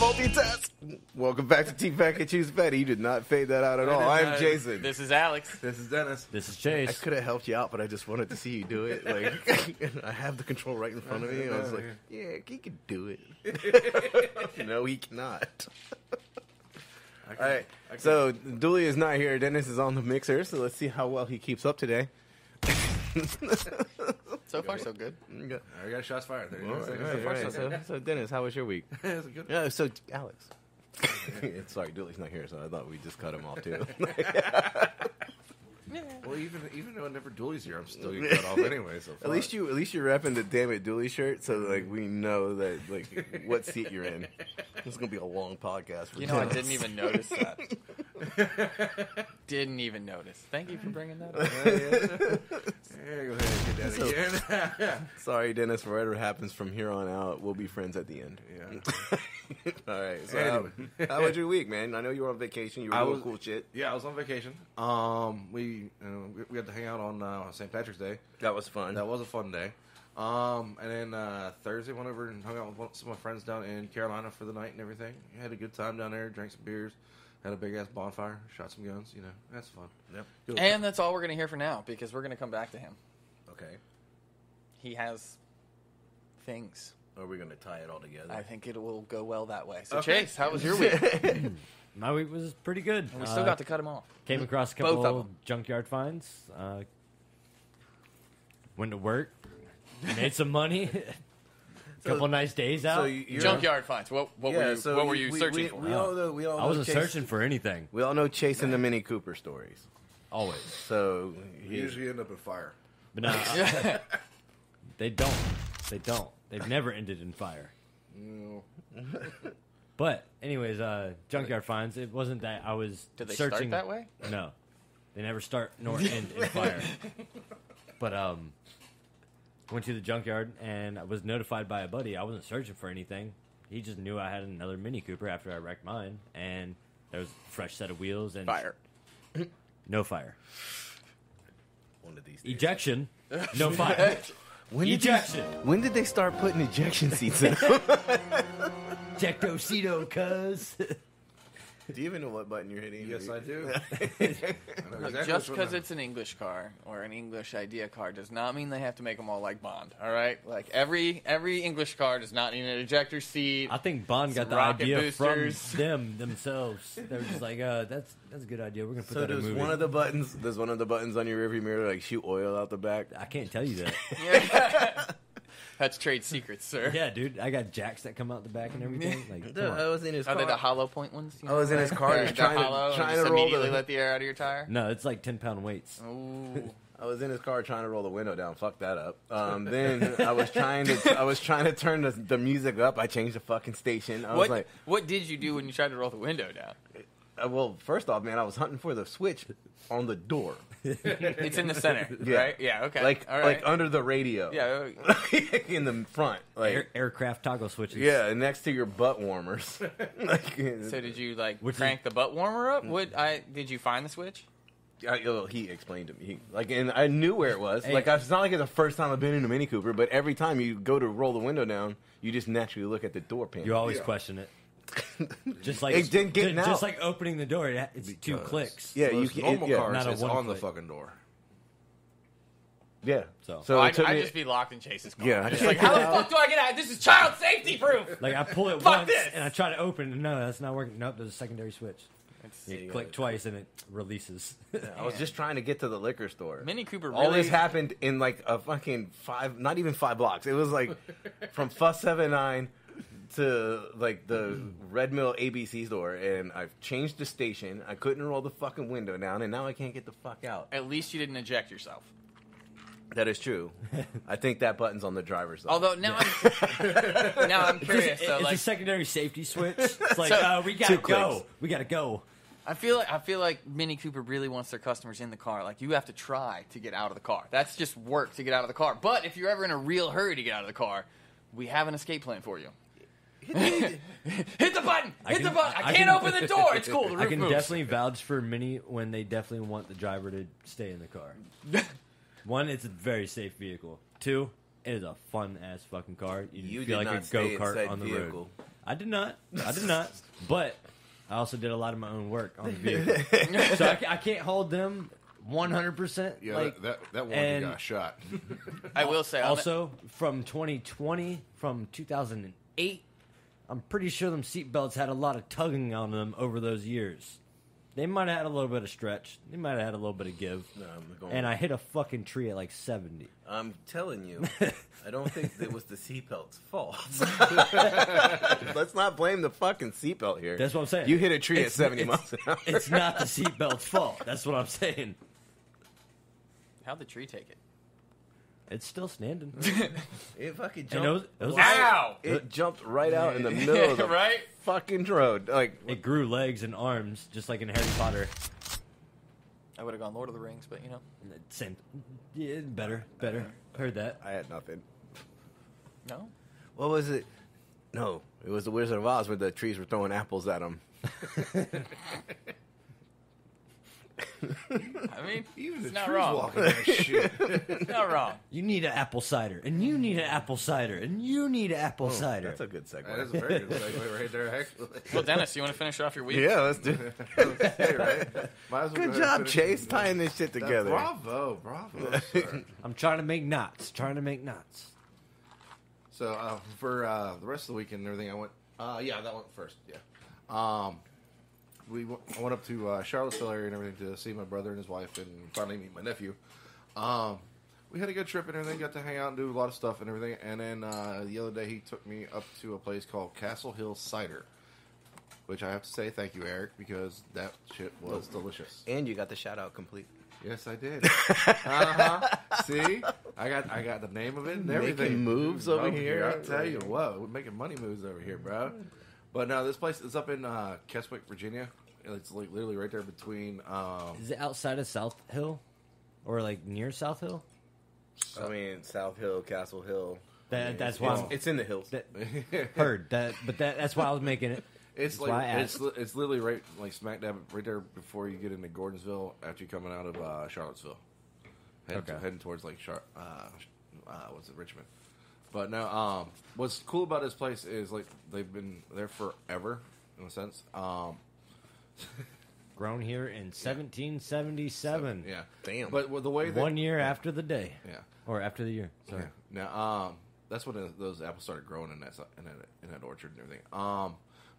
multitask. Welcome back to T-Pack and Choose Fatty. You did not fade that out at all. I'm Jason. This is Alex. This is Dennis. This is Chase. I could have helped you out, but I just wanted to see you do it. Like, I have the control right in front of me. I was like, yeah, he can do it. No, he cannot. All right, so Dooley is not here. Dennis is on the mixer, so let's see how well he keeps up today. So far, so good. I got shots fired. There you go. So Dennis, how was your week? It's good. Yeah, so Alex. Sorry, Dooley's not here, so I thought we just cut him off too. Well, even though whenever Dooley's here, I'm still getting cut off anyway. So at least you're repping the damn it Dooley shirt, so like we know that like what seat you're in. This is gonna be a long podcast. For I didn't even notice that. Didn't even notice. Thank you for bringing that up. Yeah, go ahead and get that again. Sorry, Dennis. For whatever happens from here on out, we'll be friends at the end. Yeah. All right. So how was your week, man? I know you were on vacation. You were doing cool shit. Yeah, I was on vacation. We had to hang out on St. Patrick's Day. That was fun. That was a fun day. And then Thursday went over and hung out with some of my friends down in Carolina for the night and everything. Had a good time down there. Drank some beers. Had a big ass bonfire. Shot some guns. That's fun. Yep. And that's all we're going to hear for now, because we're going to come back to him. Okay. He has things. Are we going to tie it all together? I think it will go well that way. So, Okay. Chase, how was your week? My week was pretty good. And we still got to cut him off. Came across a Both of couple them. junkyard finds. Went to work. Made some money. Couple nice days out. So you're Junkyard finds. What were you searching for? We all know I wasn't searching for anything. We all know chasing the Mini Cooper stories. Always. So We usually end up in fire. But no, they don't. They don't. They've never ended in fire. No. But anyways, junkyard finds. It wasn't that I was Did they searching. start that way? No, they never start nor end in fire. But went to the junkyard and I was notified by a buddy. I wasn't searching for anything. He just knew I had another Mini Cooper after I wrecked mine, and there was a fresh set of wheels and Fire. No fire. One of these days. Ejection. No fire. Ejection. When did they start putting ejection seats in? Ejectocito, cuz. Do you even know what button you're hitting? Yes, I do. Just because it's an English car or an English idea car does not mean they have to make them all like Bond. All right, like every English car does not need an ejector seat. I think Bond got the rocket idea boosters. from themselves. They were just like, that's a good idea. We're gonna put So that in a does movie. one of the buttons on your rearview mirror like shoot oil out the back? I can't tell you that. Yeah. That's trade secrets, sir. Yeah, dude, I got jacks that come out the back and everything. Like, come on. I was in his Are car. they the hollow point ones? I was in his car Yeah, just they're trying to hollow and trying just to roll immediately the. let the air out of your tire. No, it's like 10-pound weights. Ooh. I was in his car trying to roll the window down. Fuck that up. Then I was trying to turn the music up. I changed the fucking station. I was like, what did you do when you tried to roll the window down? well, first off, man, I was hunting for the switch on the door. It's in the center, Yeah. right? Yeah, okay. Like all right. like under the radio. Yeah. In the front. Like Aircraft toggle switches. yeah, next to your butt warmers. Like, So did you like Which crank the butt warmer up? Did you find the switch? he explained to me. And I knew where it was. Hey. Like it's not like it's the first time I've been in a Mini Cooper, but every time you go to roll the window down, you just naturally look at the door pin. You always question it. Just like It didn't get just out. like opening the door. It's 2 clicks. Yeah, Most you normal yeah, cars, not a it's one on the click. fucking door. Yeah. So it took I'd me- just be locked in Chase's car. Yeah. Just like, how the fuck do I get out? This is child safety proof. Like I pull it Fuck once this! and I try to open it. No, that's not working. Nope, there's a secondary switch. You Yeah. click twice and it releases. I was just trying to get to the liquor store. Mini Cooper All really this happened in like a fucking not even 5 blocks. It was like from Fuss 79 to like the Red Mill ABC store, and I've changed the station. I couldn't roll the fucking window down, and now I can't get the fuck out. At least you didn't eject yourself. That is true. I think that button's on the driver's side. Although now I'm curious. So It's like, a secondary safety switch. It's like we gotta 2 go. clicks. We gotta go. I feel like Mini Cooper really wants their customers in the car. Like you have to try to get out of the car. That's just work to get out of the car. But if you're ever in a real hurry to get out of the car, we have an escape plan for you. Hit the button! Hit the button! I can't open the door! It's cool, the roof I can moves. definitely vouch for Mini when they definitely want the driver to stay in the car. 1, it's a very safe vehicle. 2, It is a fun ass fucking car. You feel did like a not stay go-kart inside on the vehicle. road. I did not. But I also did a lot of my own work on the vehicle. So I can't hold them 100%. Yeah, like, that one and- got shot. I will say also, from 2020, from 2008, I'm pretty sure them seatbelts had a lot of tugging on them over those years. They might have had a little bit of stretch. They might have had a little bit of give. No, And I hit a fucking tree at like 70. I'm telling you, I don't think it was the seatbelt's fault. Let's not blame the fucking seatbelt here. That's what I'm saying. You hit a tree at 70 miles an hour. It's not the seatbelt's fault. That's what I'm saying. how'd the tree take it? It's still standing. It fucking And jumped. it was Ow! It jumped right out in the middle of the Right? fucking road. Like, It grew legs and arms, just like in Harry Potter. I would have gone Lord of the Rings, but you know. Same. Yeah, better. Heard that. I had nothing. No. What was it? No, it was the Wizard of Oz where the trees were throwing apples at him. I mean, Even it's the not trees wrong. walking that shit. It's not wrong. You need an apple cider, and you need an apple cider, and you need an apple cider. That's a good segue. That is a very good segue right there, actually. Well, Dennis, you want to finish off your week? Yeah, let's do it. Hey, right? Might as well go Good ahead and job, finish Chase, this. tying this shit together. Bravo, sir. I'm trying to make knots. So for the rest of the weekend and everything, I went. Yeah, that went first. Yeah. I went up to Charlottesville area and everything to see my brother and his wife and finally meet my nephew. We had a good trip and everything. Got to hang out and do a lot of stuff and everything. And then the other day, he took me up to a place called Castle Hill Cider, which I have to say thank you, Eric, because that shit was delicious. And you got the shout out complete. Yes, I did. See, I got the name of it and everything. Making moves over here. I'll tell you what, we're making money moves over here, bro. But no, this place is up in Keswick, Virginia. It's like literally right there between. Is it outside of South Hill, or like near South Hill? I mean, South Hill, Castle Hill. That's why It's in the hills. heard that, but that's why I was making it. It's That's why I like asked. it's literally right like smack dab right there before you get into Gordonsville after you coming out of Charlottesville, heading towards like what's it, Richmond. But no, what's cool about this place is like they've been there forever in a sense. Grown here in 1777. Yeah, Damn. But with the way that 1 year after the day. yeah. Or after the year. Sorry. Yeah. Now, that's when those apples started growing in that orchard and everything.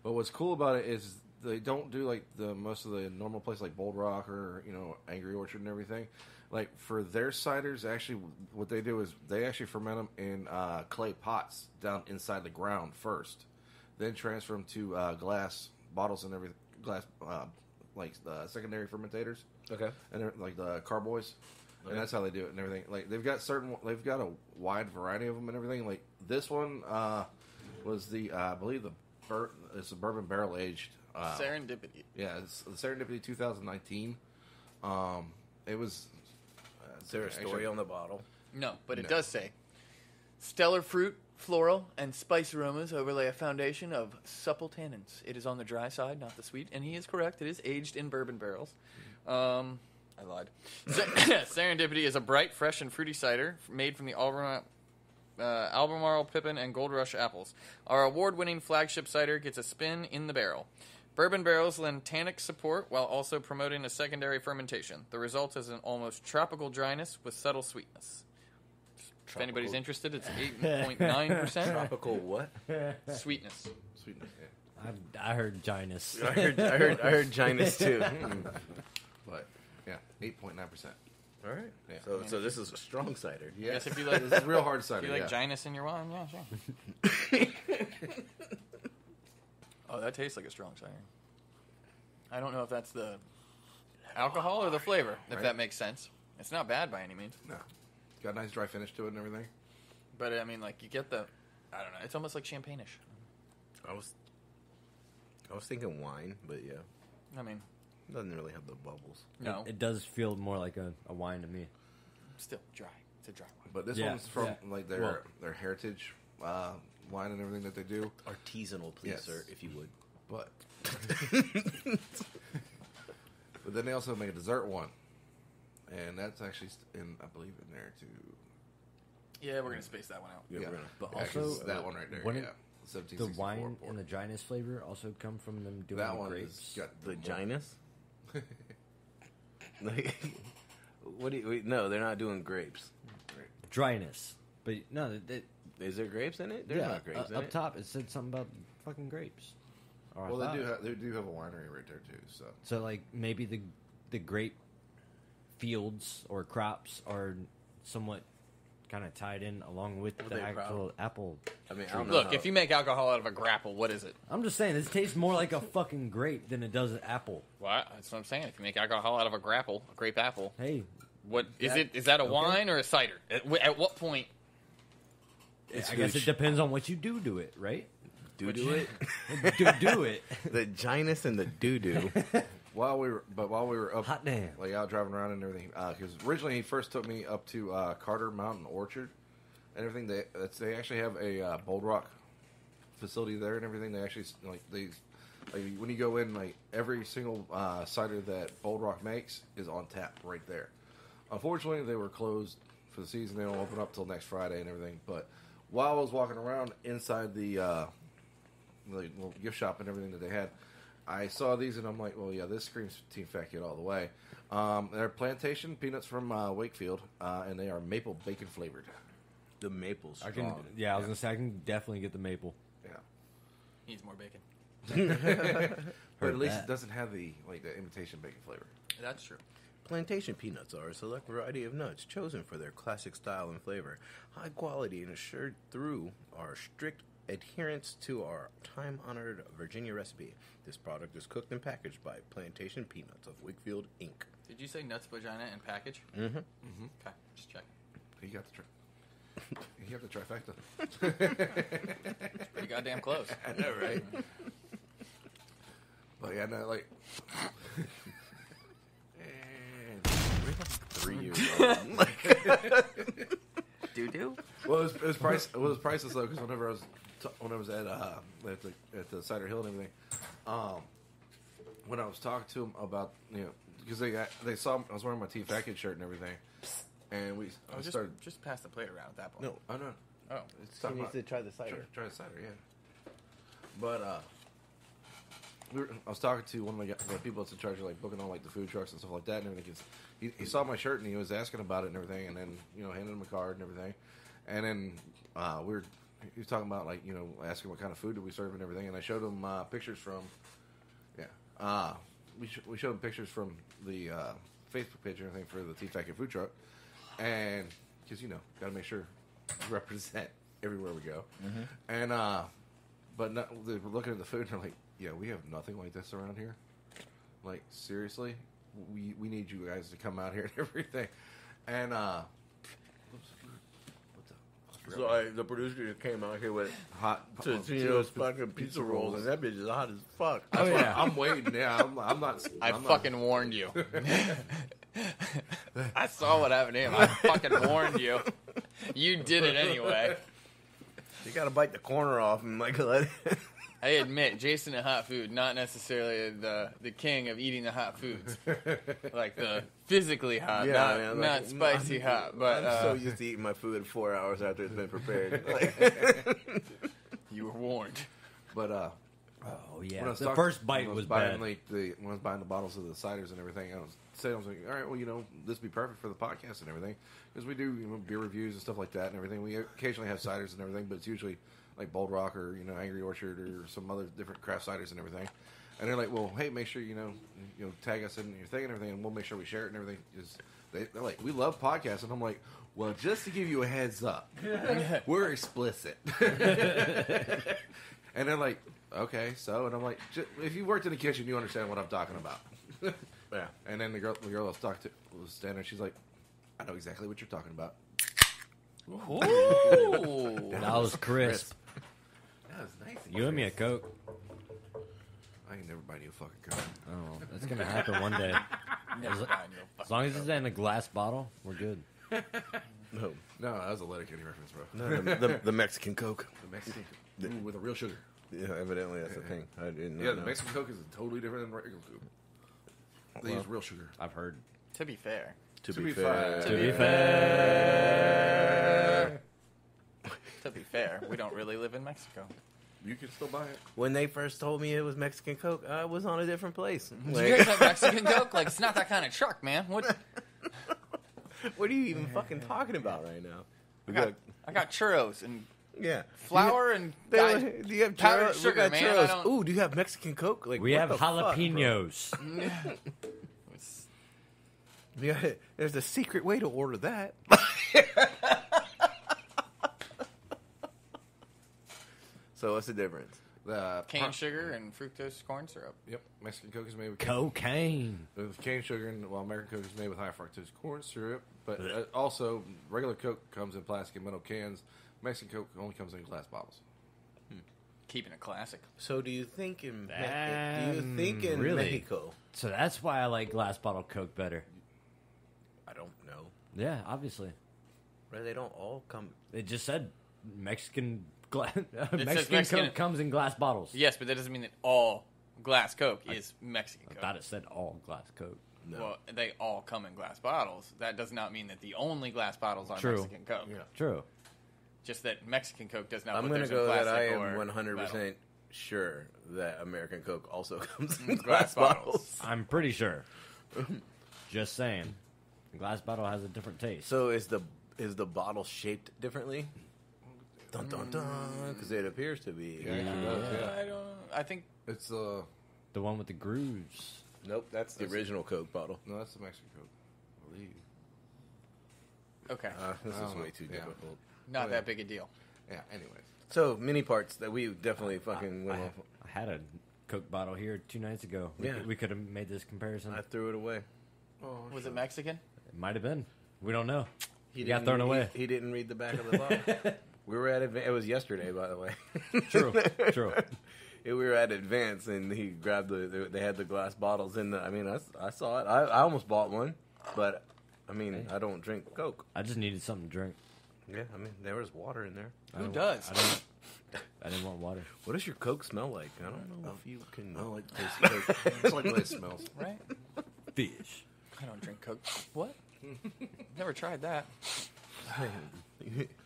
But what's cool about it is they don't do like the most of the normal places like Bold Rock or Angry Orchard and everything. Like for their ciders, actually, what they do is they actually ferment them in clay pots down inside the ground first, then transfer them to glass bottles and everything, glass like secondary fermentators. Okay. And they're like the carboys. Okay. And that's how they do it and everything. Like they've got a wide variety of them and everything. Like this one was the I believe it's a bourbon barrel aged. Serendipity. Yeah, it's the Serendipity 2019. It was. Is there a story on the bottle? No, but it No. does say, stellar fruit, floral, and spice aromas overlay a foundation of supple tannins. It is on the dry side, not the sweet. And he is correct. It is aged in bourbon barrels. I lied. Serendipity is a bright, fresh, and fruity cider made from the Albemarle, Pippin, and Gold Rush apples. Our award-winning flagship cider gets a spin in the barrel. Bourbon barrels lend tannic support while also promoting a secondary fermentation. The result is an almost tropical dryness with subtle sweetness. If anybody's interested, it's 8.9%. Tropical what? Sweetness. Sweetness. Yeah. I heard Gynus. I heard Gynus too. But yeah, 8.9%. All right. Yeah. So this is a strong cider. Yes, if you like, This is real hard if cider. you like yeah. Gynus in your wine, yeah, sure. Oh, that tastes like a strong cider. I don't know if that's the alcohol or the flavor, if Right. that makes sense. It's not bad by any means. No. It's got a nice dry finish to it and everything. But, I mean, like, you get the, I don't know, it's almost like champagne-ish. I was thinking wine, but yeah, I mean, it doesn't really have the bubbles. no, It does feel more like a wine to me. still dry. It's a dry wine. But this Yeah. one's from Yeah. like Well- their heritage line and everything that they do. Artisanal, please, Yes. sir, if you would. But but then they also make a dessert one, and that's actually I believe in there too. Yeah, we're gonna space that one out. Yeah, Yeah. we're gonna. But Yeah, 'cause also, that one right there. wouldn't Yeah, the 1764 wine port. and the dryness flavor also come from them doing that the one grapes? has got The more- Ginus? What do you? Wait, no, they're not doing grapes. Dryness, but no, Is there grapes in it? There's yeah, not grapes in up it. top it said something about fucking grapes. Or I Well, thought. they do have a winery right there too. So So like maybe the grape fields or crops are somewhat kind of tied in along with What the they actual apple. I mean, I don't know. Look, how- if you make alcohol out of a grapple, what is it? I'm just saying this tastes more like a fucking grape than it does an apple. What? That's what I'm saying. If you make alcohol out of a grapple, a grape apple, Hey, what is That- it? Is that a okay. wine or a cider? At what point? I guess it depends on what you do to it, right? do it. do it. The Ginus and the doo doo. while we were up, Hot damn. like out driving around and everything, because originally he first took me up to Carter Mountain Orchard and everything. They actually have a Bold Rock facility there and everything. They actually like when you go in, like every single cider that Bold Rock makes is on tap right there. Unfortunately, they were closed for the season. They don't open up till next Friday and everything. But while I was walking around inside the little gift shop and everything that they had, I saw these and I'm like, well, yeah, this screams Team Fat Kid all the way. They're plantation peanuts from Wakefield, and they are maple bacon flavored. The maple I strong. can. Yeah, I was gonna say I can definitely get the maple. Yeah, Needs more bacon. but at least that. it doesn't have the imitation bacon flavor. That's true. Plantation peanuts are a select variety of nuts chosen for their classic style and flavor, high quality and assured through our strict adherence to our time-honored Virginia recipe. This product is cooked and packaged by Plantation Peanuts of Wakefield, Inc. Did you say nuts, vagina, and package? Mm-hmm. Okay, just checking. You got the trifecta. Pretty goddamn close. I know, right? But yeah, no, like. We're like 3 years old. Doo-doo? Well, it was priceless though, because whenever I was at the Cider Hill and everything, when I was talking to them about because they saw I was wearing my Team Fat Kid shirt and everything, and I started just pass the plate around at that point. No, I know Oh. it's he talking needs about to try the cider. try the cider, yeah. But I was talking to one of the people that's in charge of like booking all like the food trucks and stuff like that and everything. 'Cause he saw my shirt and he was asking about it and everything, and then handed him a card and everything, and then he was talking about like asking what kind of food do we serve and everything, and I showed him pictures from we showed him pictures from the Facebook page and everything for the Tea Factory food truck, and because got to make sure we represent everywhere we go, and but they were looking at the food and they're like, yeah, we have nothing like this around here. Like, seriously? We need you guys to come out here and everything. And, So the producer just came out here with hot fucking pizza rolls, and that bitch is hot as fuck. That's why I'm waiting. Yeah, I'm not. I I'm fucking warned you. I saw what happened to him. I fucking warned you. You did it anyway. You gotta bite the corner off and like let it. I admit, Jason and hot food, not necessarily the king of eating the hot foods. Like the physically hot, not spicy hot. But I'm so used to eating my food 4 hours after it's been prepared. Like, you were warned. But Oh yeah, when I was the talking- first when I bite was buying, bad. Like when I was buying the bottles of the ciders and everything, I was like, all right, well, this would be perfect for the podcast and everything, because we do beer reviews and stuff like that and everything. We occasionally have ciders and everything, but it's usually like Bold Rock or Angry Orchard or some other different craft ciders and everything. And they're like, well, hey, make sure tag us in your thing and everything, and we'll make sure we share it and everything. They're like, we love podcasts, and I'm like, well, just to give you a heads up, we're explicit. And they're like, okay, so, and I'm like, if you worked in the kitchen, you understand what I'm talking about. yeah. And then the girl I was talking to was standing there. She's like, I know exactly what you're talking about. Ooh. That was crisp. That was nice. You and me a Coke. I ain't never buying you a fucking Coke. Oh, that's gonna happen one day. Never mind, you'll As long as it's in a glass bottle, we're good. No, No, that was a Letterkenny reference, bro. no, the Mexican Coke. The Mexican Ooh, with a real sugar. Yeah, evidently that's the thing. I didn't know. Yeah, the Mexican Coke is totally different than regular Coke. They use real sugar. I've heard. To be fair. To To be be fair. fair. To be fair. To be fair, we don't really live in Mexico. You can still buy it. When they first told me it was Mexican Coke, I was on a different place. You guys have Mexican Coke? Like, it's not that kind of truck, man. What? What are you even fucking talking about right now? I got churros and Yeah. flour and Do you have powdered churros? We sugar, got man. churros. Ooh, do you have Mexican Coke? Like, We what have the fuck, bro? jalapenos. Yeah, there's a secret way to order that. So what's the difference? Cane sugar and fructose corn syrup. Yep, Mexican Coke is made with Cocaine. with cane sugar, and American Coke is made with high fructose corn syrup. But also, regular Coke comes in plastic and metal cans. Mexican Coke only comes in glass bottles. Keeping it classic. So do you think in Really? Mexico? So that's why I like glass bottle Coke better. I don't know. Yeah, obviously. Right, they don't all come. It just said Mexican says Mexican Mexican- Coke comes in glass bottles. Yes, but that doesn't mean that all glass Coke is Mexican I Coke. thought it said all glass Coke. No. Well, they all come in glass bottles. That does not mean that the only glass bottles are True. Mexican Coke. Yeah. True. Just that Mexican Coke does not I'm put going to theirs in go that plastic I or am 100% metal. sure that American Coke also comes in Glass glass bottles. I'm pretty sure. Just saying. The glass bottle has a different taste. So is the bottle shaped differently? Dun dun dun, because it appears to be. Yeah, it does, yeah. I think It's the one with the grooves. Nope, that's the original Coke bottle. no, that's the Mexican Coke. I believe. okay, This I is don't know. way too Yeah. difficult. not oh, that yeah. big a deal. Yeah. Anyways, So mini parts that we definitely fucking went off. I had a Coke bottle here 2 nights ago. Yeah. We could have made this comparison. I threw it away. Was it Mexican? It might have been. We don't know. He It got didn't- thrown away. He didn't read the back of the bottle. We were at it was yesterday, by the way. True. True. We were at Advance, and he grabbed they had the glass bottles in the. I mean, I saw it. I almost bought one, but I mean, I don't drink Coke. I just needed something to drink. Yeah, I mean, there was water in there. Who does? I didn't want water. What does your Coke smell like? I don't know if you can. I don't like the taste of Coke. It's like the way it smells. Right? Fish. I don't drink Coke. What? Never tried that.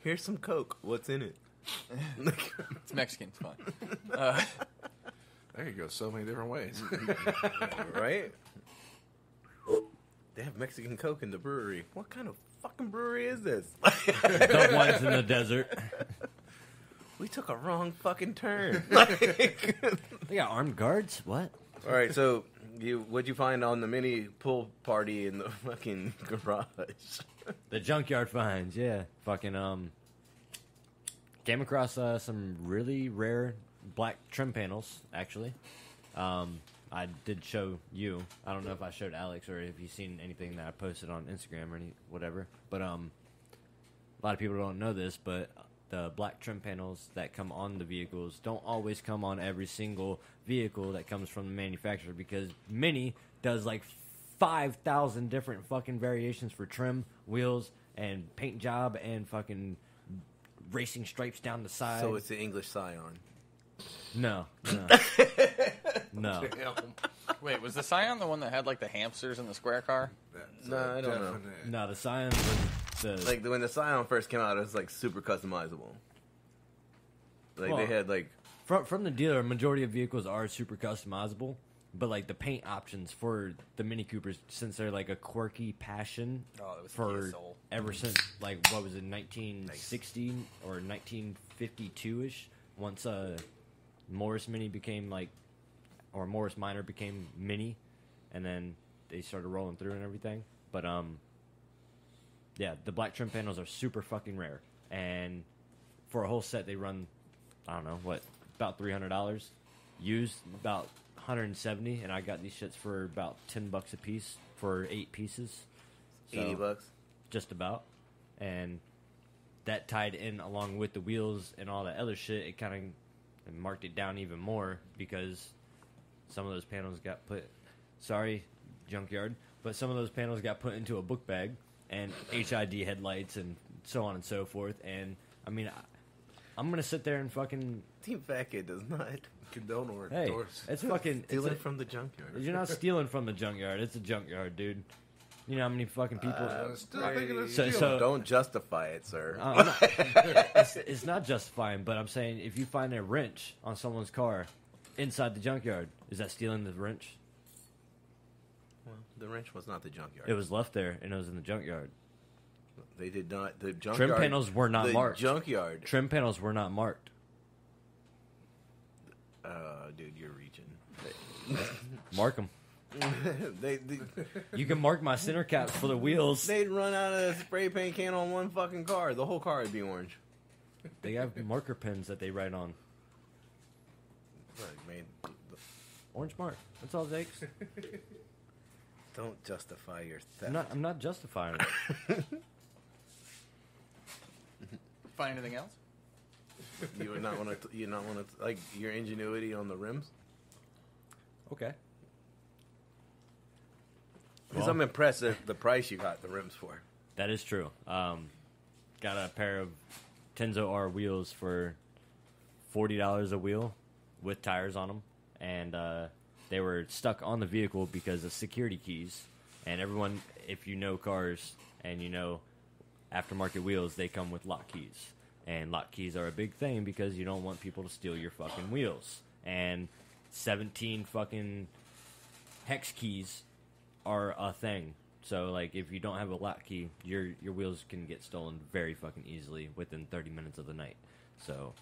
Here's some Coke. What's in it? It's Mexican. It's fine. There you go. So many different ways. Right? They have Mexican Coke in the brewery. What kind of fucking brewery is this? The ones in the desert. We took a wrong fucking turn. They got armed guards? What? All right, so what'd you find on the mini pool party in the fucking garage? The junkyard finds, yeah. Fucking, came across some really rare black trim panels, actually. I did show you. I don't know if I showed Alex or if you've seen anything that I posted on Instagram or whatever. But a lot of people don't know this, but the black trim panels that come on the vehicles don't always come on every single vehicle that comes from the manufacturer, because Mini does like 5,000 different fucking variations for trim, wheels, and paint job, and fucking racing stripes down the side. So it's the English Scion. No. No. Wait, was the Scion the one that had like the hamsters in the square car? That's No, I don't know. definite- No, the Scion was the... Like when the Scion first came out, it was like super customizable. Like Well, they had like From the dealer, a majority of vehicles are super customizable, but like the paint options for the Mini Coopers, since they're like a quirky passion Oh, it was for Kia Soul. ever since like what was it, 1960 or 1952ish, once Morris Mini became like, or Morris Minor became Mini, and then they started rolling through and everything. But yeah, the black trim panels are super fucking rare, and for a whole set they run, I don't know what, about $300. Used about 170, and I got these shits for about $10 a piece for 8 pieces. So, $80. just about. And that tied in along with the wheels and all that other shit. It kind of marked it down even more, because some of those panels got put, sorry, junkyard, but some of those panels got put into a book bag and HID headlights and so on and so forth. And I mean, I'm gonna sit there and fucking, Team Fat Kid does not Condone or hey, endorse. it's fucking, steal it's it from the junkyard. you're not stealing from the junkyard. It's a junkyard, dude. You know how many fucking people? Still thinking it's So- stealing. so- Don't justify it, sir. I'm not- it's not justifying, but I'm saying if you find a wrench on someone's car inside the junkyard, is that stealing the wrench? Well, the wrench was not the junkyard. It was left there, and it was in the junkyard. They did not. The junkyard. Trim panels were not the marked. Junkyard. Trim panels were not marked. Dude, you're reaching. Mark them. they You can mark my center caps for the wheels. they'd run out of a spray paint can on one fucking car. The whole car would be orange. They have marker pens that they write on. Look, man, Orange mark. That's all it takes. don't justify your theft. I'm not justifying it. Find anything else? You would not want to. You not want to like your ingenuity on the rims. Okay. Because Well- I'm impressed at the price you got the rims for. That is true. Got a pair of Tenzo R wheels for $40 a wheel with tires on them, and they were stuck on the vehicle because of security keys. And everyone, if you know cars and you know aftermarket wheels, they come with lock keys. And lock keys are a big thing because you don't want people to steal your fucking wheels. And 17 fucking hex keys are a thing. So, like, if you don't have a lock key, your wheels can get stolen very fucking easily within 30 minutes of the night. So,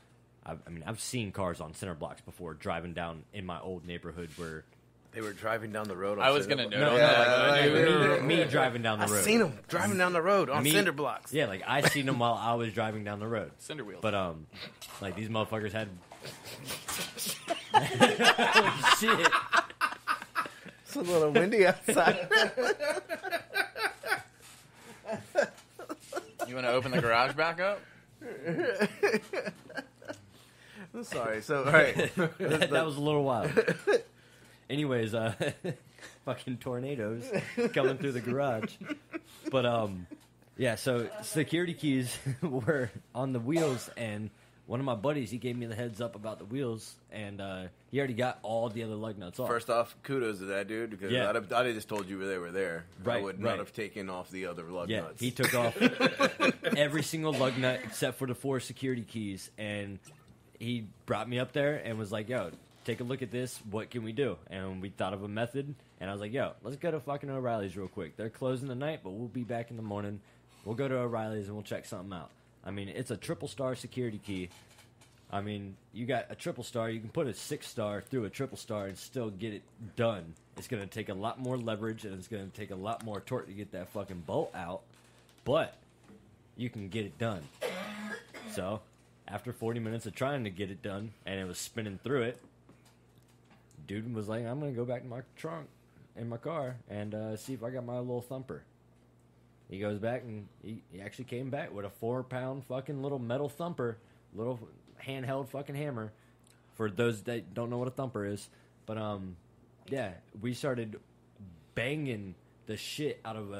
I've seen cars on center blocks before driving down in my old neighborhood where... They were driving down the road. On I was cinder gonna blocks. note No, on that. yeah, me driving down the I road. seen them driving down the road on Me- cinder blocks. Yeah, like, I seen them while I was driving down the road. Cinder wheels. But, like, these motherfuckers had... Shit. It's a little windy outside. You want to open the garage back up? I'm sorry. So, all right. that was a little wild. Anyways, fucking tornadoes coming through the garage. But yeah. So security keys were on the wheels, and one of my buddies, he gave me the heads up about the wheels, and he already got all the other lug nuts off. First off, kudos to that dude because Yeah. I'd have just told you they were there. I Right, would right. not have taken off the other lug Yeah, nuts. he took off every single lug nut except for the 4 security keys, and he brought me up there and was like, yo, take a look at this. What can we do? And we thought of a method, and I was like, yo, let's go to fucking O'Reilly's real quick. They're closing tonight, but we'll be back in the morning. We'll go to O'Reilly's and we'll check something out. I mean, it's a triple star security key. I mean, you got a triple star. You can put a 6-star through a triple star and still get it done. It's going to take a lot more leverage, and it's going to take a lot more torque to get that fucking bolt out. But you can get it done. So, after 40 minutes of trying to get it done, and it was spinning through it, dude was like, I'm going to go back to my trunk in my car and see if I got my little thumper. He goes back, and he actually came back with a 4-pound fucking little metal thumper, little handheld fucking hammer, for those that don't know what a thumper is. But, yeah, we started banging the shit out of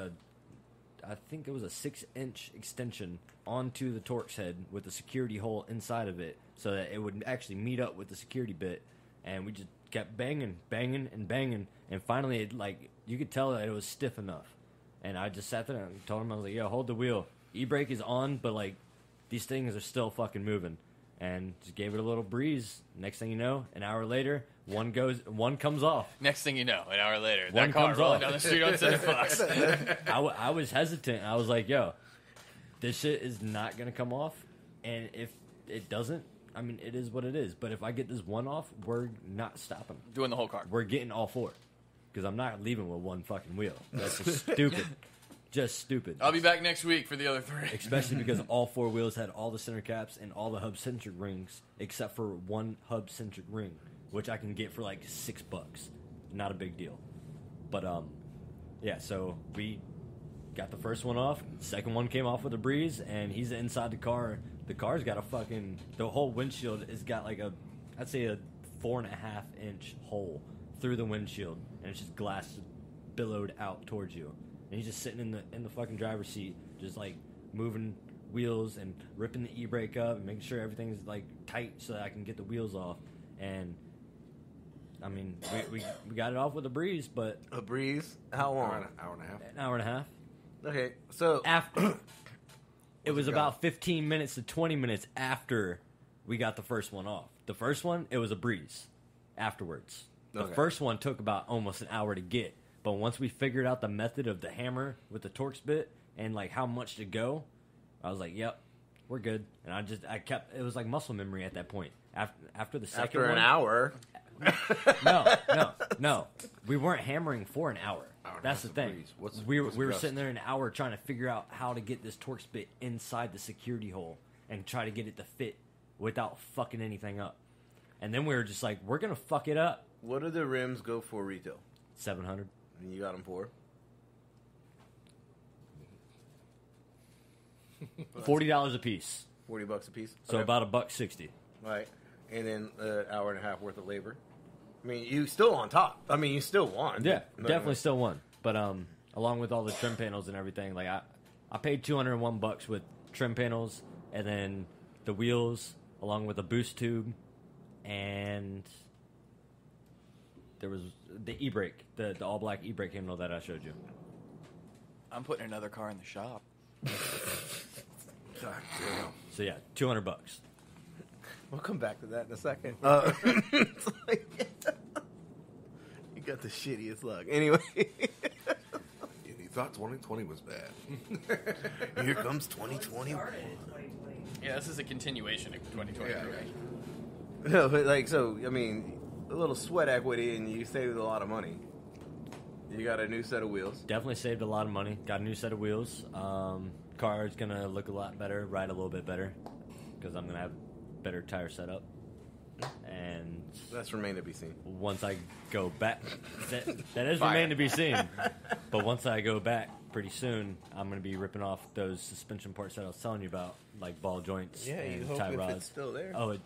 I think it was a 6-inch extension onto the Torx head with a security hole inside of it so that it would actually meet up with the security bit. And we just kept banging, and finally, it, like, you could tell that it was stiff enough. And I just sat there and told him, I was like, yo, hold the wheel. E-brake is on, but, like, these things are still fucking moving. And just gave it a little breeze. Next thing you know, an hour later, one comes off. Next thing you know, an hour later, One that car comes rolling off. down the street on Center Fox. I was hesitant. I was like, yo, this shit is not going to come off. And if it doesn't, I mean, it is what it is. But if I get this one off, we're not stopping. Doing the whole car. We're getting all 4. Because I'm not leaving with one fucking wheel. That's just stupid. Just stupid. I'll be back next week for the other 3. Especially because all 4 wheels had all the center caps and all the hub-centered rings, except for one hub-centered ring, which I can get for like $6. Not a big deal. But, yeah, so we got the first one off. Second one came off with a breeze, and he's inside the car. The car's got a fucking... The whole windshield has got like I'd say a 4.5-inch hole through the windshield, and it's just glass billowed out towards you. And he's just sitting in the fucking driver's seat, just like moving wheels and ripping the e-brake up and making sure everything's like tight so that I can get the wheels off. And I mean, we got it off with a breeze, but A breeze? How long? Hour and a half. an hour and a half. Okay, so After it was it about 15 minutes to 20 minutes after we got the first one off. The first one, it was a breeze. Afterwards, the Okay. first one took about almost an hour to get. But once we figured out the method of the hammer with the Torx bit and like how much to go, I was like, "Yep, we're good." And I kept. It was like muscle memory at that point. After the second after one, an hour, No. We weren't hammering for an hour. Hour and a That's the half thing. of breeze. What's We were gust? sitting there an hour trying to figure out how to get this Torx bit inside the security hole and try to get it to fit without fucking anything up. And then we were just like, we're gonna fuck it up. what do the rims go for retail? 700. And you got them for? $40 a piece. $40 a piece. So Okay. about $1.60. Right, and then an hour and a half worth of labor. I mean, you still on top. I mean, you still won. Yeah, But- definitely still won. But along with all the trim panels and everything, like I paid $201 with trim panels and then the wheels along with a boost tube and there was the e-brake, the all black e-brake handle that I showed you. I'm putting another car in the shop. God damn. So yeah, $200. We'll come back to that in a second. It's like, you got the shittiest luck. Anyway, And he thought 2020 was bad. here comes 2021. Yeah, this is a continuation of 2020. Yeah. Right? No, but like, so I mean, a little sweat equity, and you saved a lot of money. You got a new set of wheels. Definitely saved a lot of money. Got a new set of wheels. Car is gonna look a lot better, ride a little bit better, because I'm gonna have better tire setup. And That's remain to be seen. once I go back, that is Fire. remain to be seen. But once I go back pretty soon, I'm gonna be ripping off those suspension parts that I was telling you about, like ball joints Yeah, you and hope tie if rods. it's still there. Oh,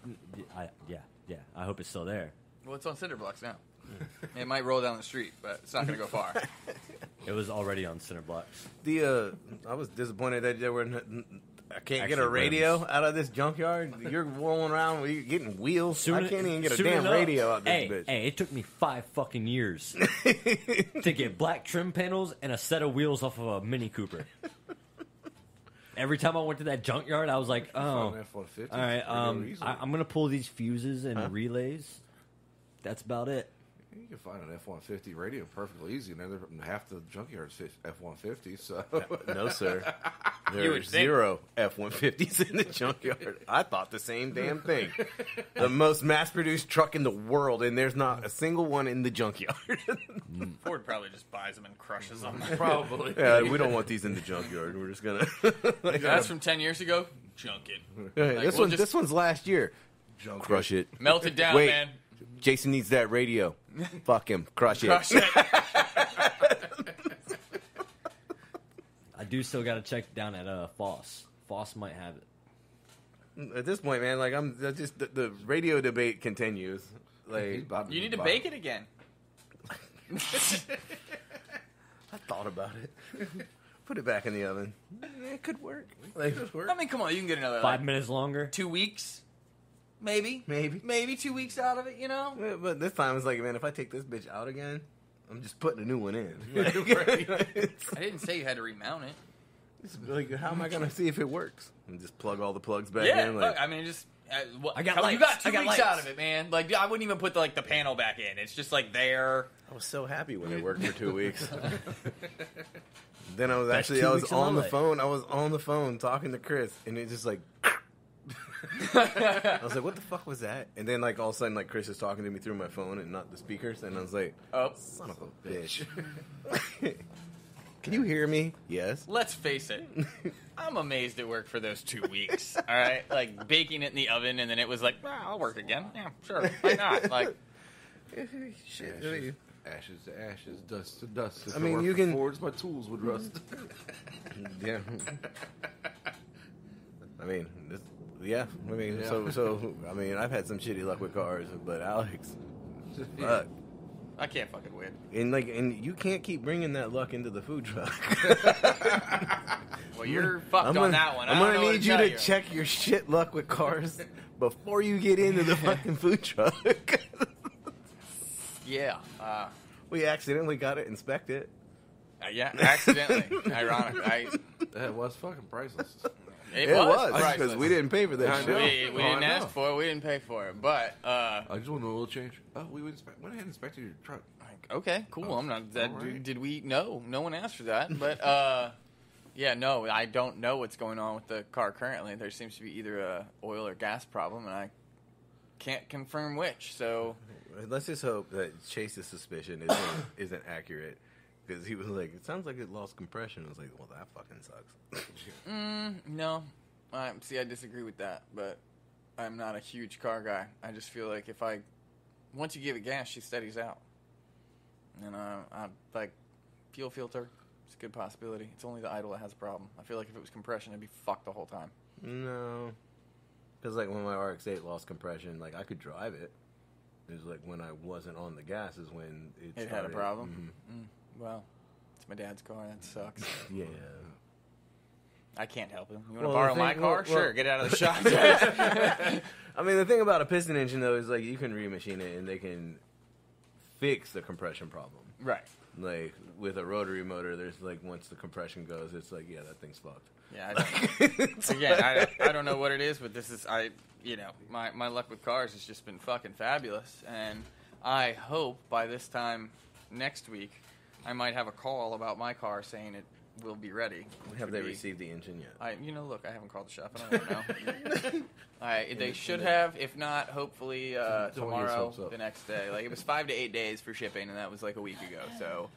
yeah. I hope it's still there. Well, it's on cinder blocks now. It might roll down the street, but it's not going to go far. It was already on center blocks. I was disappointed that there were. I can't get Actually, a radio rims. out of this junkyard. You're rolling around, you're getting wheels. I can't even get a soon damn enough- radio out this hey, bitch. Hey, it took me 5 fucking years to get black trim panels and a set of wheels off of a Mini Cooper. Every time I went to that junkyard, I was like, oh, Found an F-150 all right, pretty easily. I'm going to pull these fuses and relays. That's about it. You can find an F-150 radio perfectly easy. And half the junkyard's F-150, so... No, sir. You There would are think. 0 F-150s in the junkyard. I thought the same damn thing. The most mass-produced truck in the world, and there's not a single one in the junkyard. Ford probably just buys them and crushes them. Probably. Yeah, we don't want these in the junkyard. We're just gonna. That's from 10 years ago. Junk it. Hey, Like, this we'll one, just this one's last year. Junk Crush it. melt it down, Wait. man. Jason needs that radio. Fuck him. Crush it. Crush it. I do still got to check down at Foss. Foss might have it. At this point, man, like that's just the radio debate continues. He's Like about You need to buy- bake it again. I thought about it. Put it back in the oven. It could work. Like, I mean, come on, you can get another 5 minutes longer. 2 weeks, maybe, maybe. 2 weeks out of it. You know, Yeah, but this time it's like, man, if I take this bitch out again, I'm just putting a new one in. I didn't say you had to remount it. It's like, how am I gonna see if it works? And just plug all the plugs back Yeah, in. Like, look, I mean, just I got you lights. got 2 I got weeks lights. out of it, man. Like I wouldn't even put the panel back in. It's just like there. I was so happy when it worked for 2 weeks. Then I was Best actually 2 I was weeks of on my the life. phone. I was on the phone talking to Chris, and it just like. I was like, "What the fuck was that?" And then like all of a sudden, like Chris is talking to me through my phone and not the speakers, and I was like, Oh, "Son of a bitch." Can you hear me? Yes. let's face it. I'm amazed it worked for those 2 weeks. All right, like baking it in the oven, and then it was like, well, I'll work again. Yeah, sure. Why not? Like, Shit. Ashes to ashes, dust to dust. If I mean, it weren't you for can- Fords, my tools would rust. Yeah. I mean, yeah. I mean, Yeah. so. I mean, I've had some shitty luck with cars, but Alex, fuck. I can't fucking win. And you can't keep bringing that luck into the food truck. Well, you're fucked on that one. I I'm don't gonna know what need you tell to check your shit luck with cars before you get into the fucking food truck. Yeah. We accidentally got it inspected. Yeah, accidentally. Ironic. That was fucking priceless. It was because priceless. we didn't pay for that shit. We didn't ask for it. We didn't pay for it. But I just want an oil change. Oh, we went ahead and inspected your truck. Okay, cool. I'm not. right. Did we? No one asked for that. But yeah, no, I don't know what's going on with the car currently. There seems to be either a oil or gas problem, and I can't confirm which. So Let's just hope that Chase's suspicion isn't accurate. Because he was like, it sounds like it lost compression. I was like, well, that fucking sucks. No. See, I disagree with that, but I'm not a huge car guy. I just feel like once you give it gas, she steadies out. And I like fuel filter. It's a good possibility. It's only the idle that has a problem. I feel like if it was compression, it'd be fucked the whole time. No. Because, like, when my RX-8 lost compression, like, I could drive it. It was like when I wasn't on the gas is when it had a problem? Mm-hmm. Well, it's my dad's car. That sucks. Yeah. I can't help him. You want to borrow my car? Sure, get out of the shop. I mean, the thing about a piston engine, though, is, like, you can remachine it and they can fix the compression problem. Right. Like, with a rotary motor, there's, like, once the compression goes, it's like, yeah, that thing's fucked. Yeah, I don't know what it is, but this is, my luck with cars has just been fucking fabulous. And I hope by this time next week, I might have a call about my car saying it will be ready. Have they received the engine yet? Look, I haven't called the shop. I don't know. They should have. If not, hopefully tomorrow, the next day. Like, it was 5 to 8 days for shipping, and that was like a week ago. So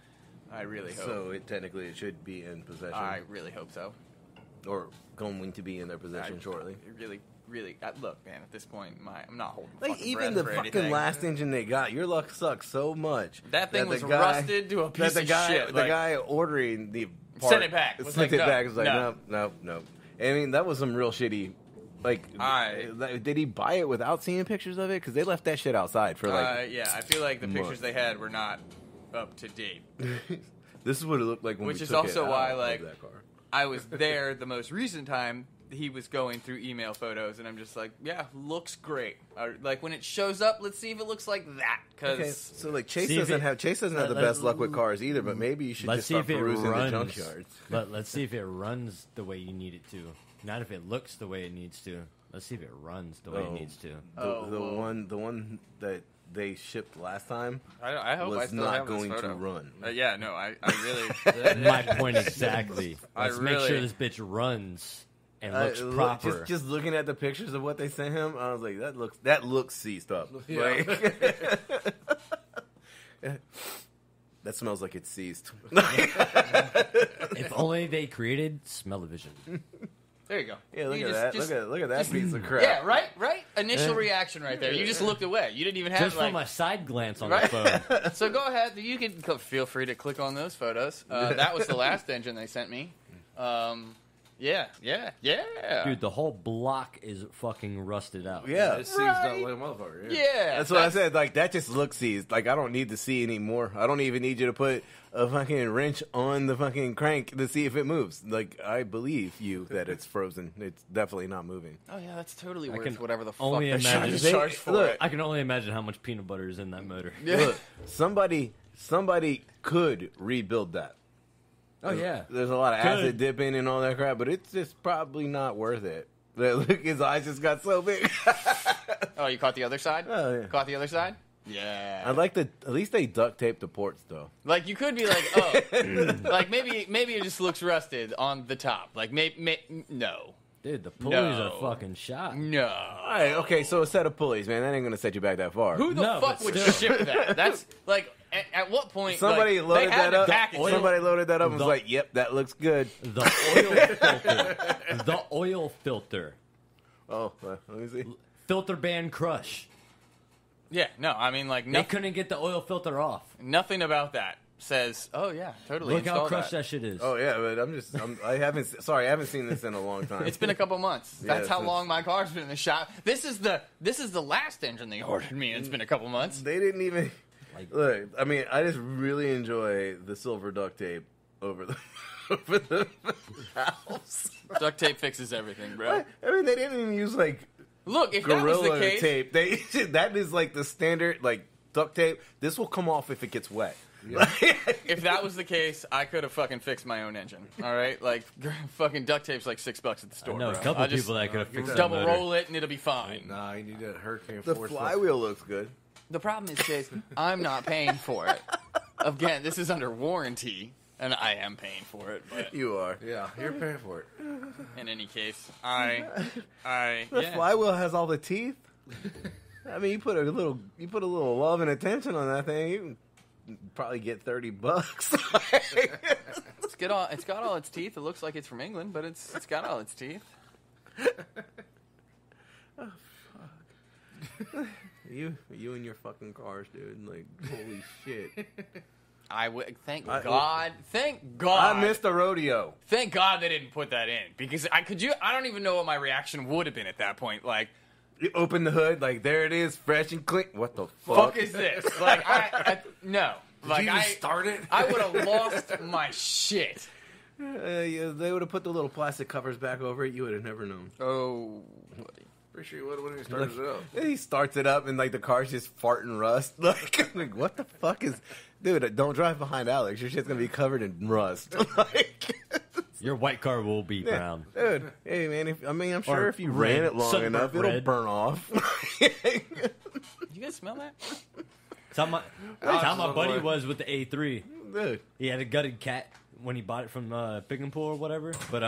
I really hope. So technically it should be in possession. I really hope so. Or going to be in their possession shortly. Really, look, man. At this point, I'm not holding. Like, fucking even breath the for fucking anything. last engine they got, your luck sucks so much. That thing was rusted to a piece of shit. The guy ordering the part sent it back. It was like, no. I mean, that was some real shitty. Like, did he buy it without seeing pictures of it? Because they left that shit outside for like. Yeah, I feel like the pictures they had were not up to date. This is what it looked like when Which we is took also it why, out like, of that car. I was there the most recent time. He was going through email photos, and I'm just like, yeah, looks great. Like, when it shows up, let's see if it looks like that. So like Chase doesn't have the best luck with cars either, but maybe you should just start perusing the junkyards. Let's see if it runs the way you need it to. Not if it looks the way it needs to. Let's see if it runs the way it needs to. The one that they shipped last time I hope was I still not have going this to photo. run. Yeah, no, I really. My point exactly. Let's make sure really- this bitch runs and looks proper. Just looking at the pictures of what they sent him, I was like, that looks seized up. Yeah. Like, that smells like it's seized. If only they created smell-o-vision. There you go. Yeah, look You at just- that. Look at that piece of crap. Yeah, right. Initial reaction right there. You just looked away. You didn't even have Just from a side glance on the Right? phone. So go ahead. You can feel free to click on those photos. That was the last engine they sent me. Yeah. Dude, the whole block is fucking rusted out. Yeah. It seized up like a motherfucker. Yeah. That's what I said. Like, that just looks seized. Like, I don't need to see anymore. I don't even need you to put a fucking wrench on the fucking crank to see if it moves. Like, I believe you that it's frozen. It's definitely not moving. Oh yeah, that's totally I worth can whatever the fuck only they're trying imagine- to charge for Look, it. I can only imagine how much peanut butter is in that motor. Yeah. Look, somebody could rebuild that. Oh, yeah. There's a lot of acid dipping and all that crap, but it's just probably not worth it. Look, his eyes just got so big. Oh, you caught the other side? Oh, yeah. Caught the other side? Yeah. I'd like to. At least they duct tape the ports, though. Like, you could be like, oh, like maybe it just looks rusted on the top. Like, no. Dude, the pulleys No. are fucking shot. No. All right, okay, so a set of pulleys, man. That ain't gonna set you back that far. Who the No, fuck but would still. ship that? That's like, at what point? Somebody like, loaded they had that to up. package it. Somebody loaded that up and was The- like, "Yep, that looks good." The oil filter. The oil filter. Oh, let me see. Filter band crush. Yeah, no, I mean, like, They couldn't get the oil filter off. nothing about that says, oh yeah, totally. Look how install crushed that shit is. Oh yeah, but I haven't seen this in a long time. It's been a couple months. That's how since- long my car's been in the shop. This is the last engine they ordered me, and it's been a couple months. They didn't even Like- look. I mean, I just really enjoy the silver duct tape over the over the valves. Duct tape fixes everything, bro. I mean, they didn't even use like Look, if that was Gorilla the case, tape. That is like the standard like duct tape. This will come off if it gets wet. Yeah. If that was the case, I could have fucking fixed my own engine. All right, like fucking duct tape's like $6 at the store. I know a bro. couple I'll just people that could have fixed that double motor. roll it and it'll be fine. Nah, you need a hurricane The force. flywheel looks good. The problem is, Chase, I'm not paying for it. Again, this is under warranty, and I am paying for it. But You are. Yeah, you're paying for it. in any case, I The yeah. flywheel has all the teeth. I mean, you put a little love and attention on that thing, you can probably get $30. It's got all its teeth. It looks like it's from England, but it's got all its teeth. You and your fucking cars, dude. Like, holy shit. Thank I God. missed the rodeo. Thank God they didn't put that in because I don't even know what my reaction would have been at that point. Like, You open the hood, like, there it is, fresh and clean. What the fuck is this? Like, no. Like, Did you start it? I would have lost my shit. Yeah, they would have put the little plastic covers back over it. You would have never known. Oh, Pretty sure you would have when he started it up. He starts it up and like the car's just farting rust. Like what the fuck is, dude? Don't drive behind Alex. Your shit's gonna be covered in rust. Like, Your white car will be brown. dude. Hey man, I'm sure Or if you red. ran it long Sunburnt enough, it'll red. burn off. you guys smell that? That's how my buddy was with the A3. Dude, He had a gutted cat when he bought it from Pick and Pull or whatever. But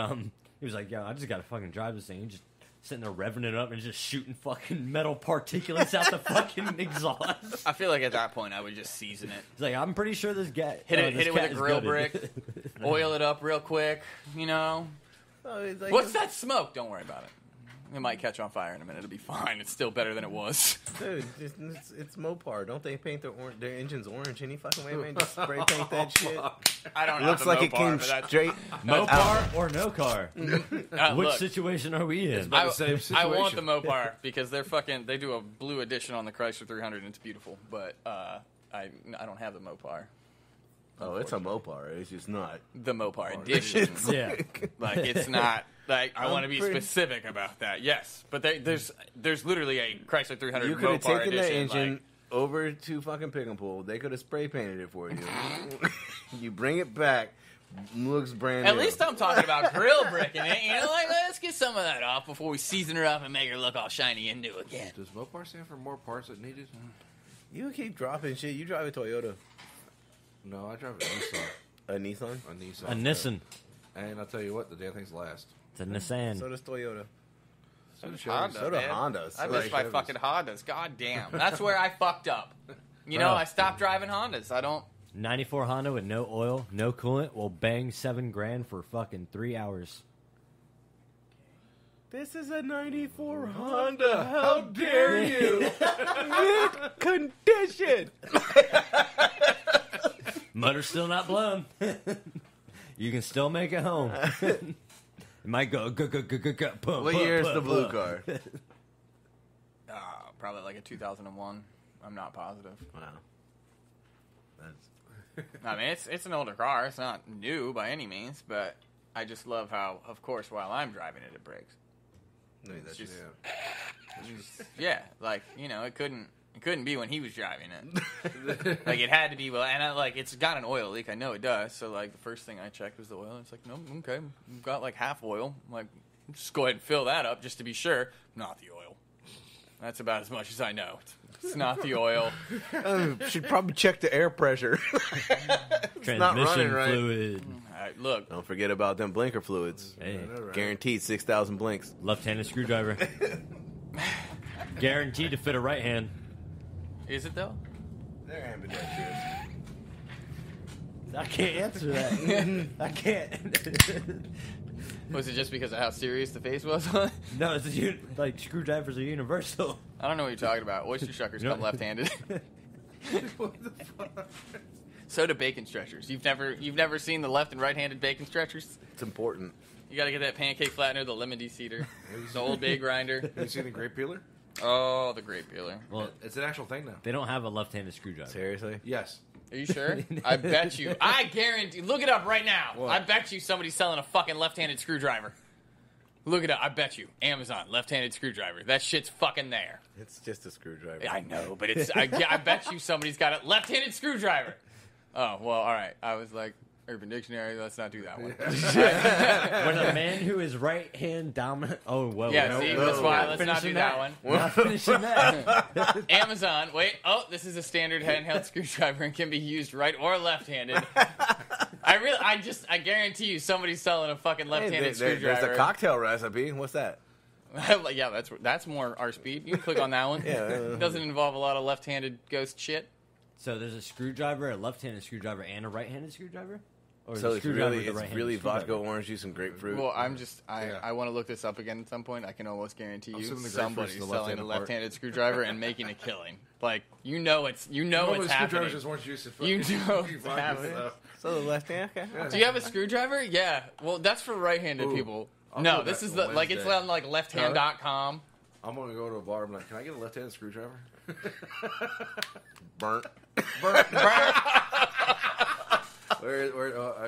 he was like, "Yo, I just gotta fucking drive this thing." He just sitting there revving it up and just shooting fucking metal particulates out the fucking exhaust. I feel like at that point I would just season it. He's like, "I'm pretty sure this guy Hit it this with cat a is grill gutted." brick, oil it up real quick, you know. oh, it's like, What's that smoke? Don't worry about it. It might catch on fire in a minute. It'll be fine. It's still better than it was. Dude, it's Mopar. Don't they paint their engines orange any fucking way, man? Just spray paint that shit. I don't. Looks have like a it Mopar, came but that's- straight. Mopar or no car? Which look, situation are we in? about the same I want the situation. Mopar because they do a blue edition on the Chrysler 300 and it's beautiful. But I don't have the Mopar. Oh, it's a Mopar. It's just not. The Mopar edition. Yeah. Like it's not. Like I I'm want to be pretty- specific about that. Yes, but there's literally a Chrysler 300 You could have Mopar taken edition. the engine like, over to fucking Pick and Pull. They could have spray painted it for you. You bring it back, looks brand at new. least I'm talking about grill bricking it. You know, like let's get some of that off before we season her up and make her look all shiny and new again. Does Mopar stand for more parts that needed? You keep dropping shit. You drive a Toyota, No, I drive a Nissan. a Nissan. A Nissan. A Nissan. And I'll tell you what, the damn things last. It's a Nissan. So does Toyota. So does Honda, So do man. Hondas. I So miss like my Chevys. fucking Hondas. God damn. That's where I fucked up. You know, Bro. I stopped driving Hondas. I don't. 94 Honda with no oil, no coolant will bang $7,000 for fucking 3 hours. This is a '94 Honda. How dare you? Mint condition. Motor's still not blown. You can still make it home. It might go What year is the blue car? Probably like a 2001. I'm not positive. Wow. That's I mean, it's an older car. It's not new by any means, but I just love how, of course, while I'm driving it, it brakes. that's just- Yeah. Yeah, like you know, it couldn't be when he was driving it. Like it had to be. Well, and it's got an oil leak. I know it does. So like the first thing I checked was the oil. It's like no, okay, we've got like half oil. I'm like just go ahead and fill that up just to be sure. Not the oil. That's about as much as I know. It's not the oil. should probably check the air pressure. It's not running Transmission right. fluid. All right, look, Don't forget about them blinker fluids. Hey, I know, right? Guaranteed 6,000 blinks. left-handed screwdriver. Guaranteed to fit a right hand. is it though? They're ambidextrous. I can't answer that. I can't. Was it just because of how serious the face was on it? No, it's like screwdrivers are universal. I don't know what you're talking about. Oyster shuckers You know- come left-handed. What the fuck? So do bacon stretchers. You've never seen the left and right-handed bacon stretchers? It's important. You got to get that pancake flattener, the lemon de-seeder, the old bay grinder. Have you seen the grape peeler? Oh, the grape peeler. Well, It's an actual thing now. they don't have a left-handed screwdriver. Seriously? Yes. Are you sure? I bet you. I guarantee. Look it up right now. What? I bet you somebody's selling a fucking left-handed screwdriver. Look it up. I bet you. Amazon, left-handed screwdriver. That shit's fucking there. It's just a screwdriver. I know, but it's. I bet you somebody's got a left-handed screwdriver. Oh, well, all right. I was like, Urban Dictionary, let's not do that one. When a man who is right hand dominant. Oh, well. Yeah, see, that's why let's not do that one. We're not finishing that. Amazon, wait. Oh, this is a standard handheld screwdriver and can be used right or left-handed. I guarantee you somebody's selling a fucking left-handed screwdriver. There's a cocktail recipe. What's that? Yeah, that's more our speed. You can click on that one. It doesn't involve a lot of left-handed ghost shit. So there's a screwdriver, a left-handed screwdriver, and a right-handed screwdriver? Or So it's really right-handed vodka, orange juice, and grapefruit. Well, I want to look this up again at some point. I can almost guarantee you somebody's selling a left-handed screwdriver and making a killing. Like, it's happening. Just orange juice and You know it's vodka happening. stuff. So the left hand. Okay. Do you have a screwdriver? Yeah. Well, that's for right-handed people. I'll No, go this back is to it's Wednesday. on like lefthand.com. I'm gonna go to a bar and be like, can I get a left-handed screwdriver? Burnt. I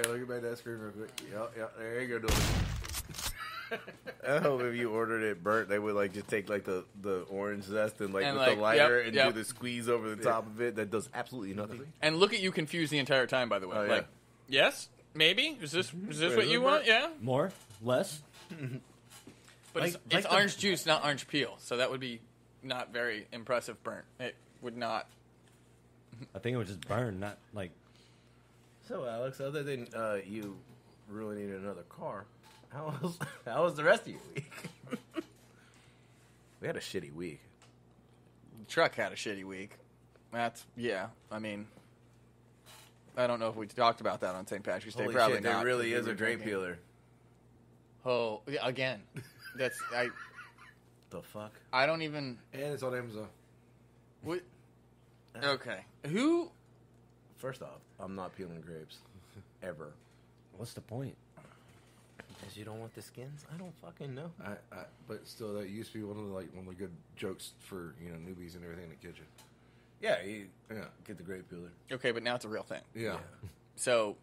look at my desk real quick. Yeah, there you go. I hope if you ordered it burnt, they would like just take like the orange zest and with like, the lighter yep. do the squeeze over the top of it. That does absolutely nothing. And look at you confused the entire time, by the way. Oh, yeah. Like, yes? Maybe? Is this what you want? Yeah? More? Less? But it's orange juice, not orange peel. So that would be not very impressive burnt. It would not. I think it would just burn, not like... So Alex, other than you ruining another car, how was the rest of your week? We had a shitty week. The truck had a shitty week. I mean, I don't know if we talked about that on St. Patrick's Day. Holy Probably shit, not. there really is a drape peeler. Oh, yeah, again. The fuck? I don't even. And it's on Amazon. What? Okay. Who? First off, I'm not peeling grapes. Ever. What's the point? Because you don't want the skins? I don't fucking know. But still, that used to be one of the good jokes for newbies and everything in the kitchen. Yeah, you get the grape peeler. Okay, but now it's a real thing. Yeah. So.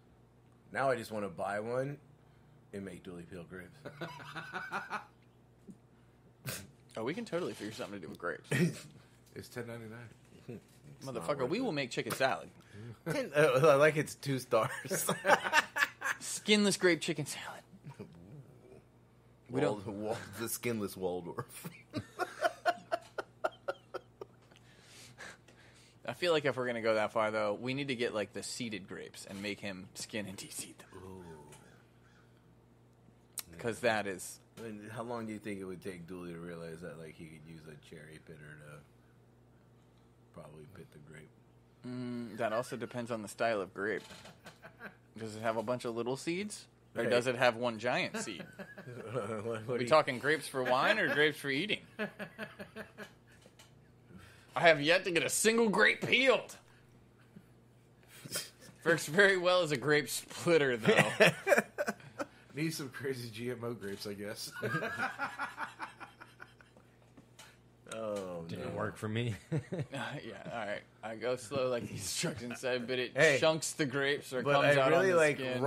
Now I just want to buy one and make dually peeled grapes. Oh, we can totally figure something to do with grapes. It's $10.99. Motherfucker, we will make chicken salad. I like it's 2 stars. Skinless grape chicken salad. The skinless Waldorf. I feel like if we're going to go that far, though, we need to get, like, the seeded grapes and make him skin and de-seed them. Because that is... I mean, how long do you think it would take Dooley to realize that, like, he could use a cherry pitter to probably pit the grape? That also depends on the style of grape. Does it have a bunch of little seeds? Or Hey. does it have one giant seed? What Are we talking grapes for wine or grapes for eating? I have yet to get a single grape peeled. Works very well as a grape splitter, though. Need some crazy GMO grapes, I guess. Oh, Didn't work for me. Yeah, all right. I go slow like the instructions said, but it Hey. chunks the grapes or But comes I out really on the like skin.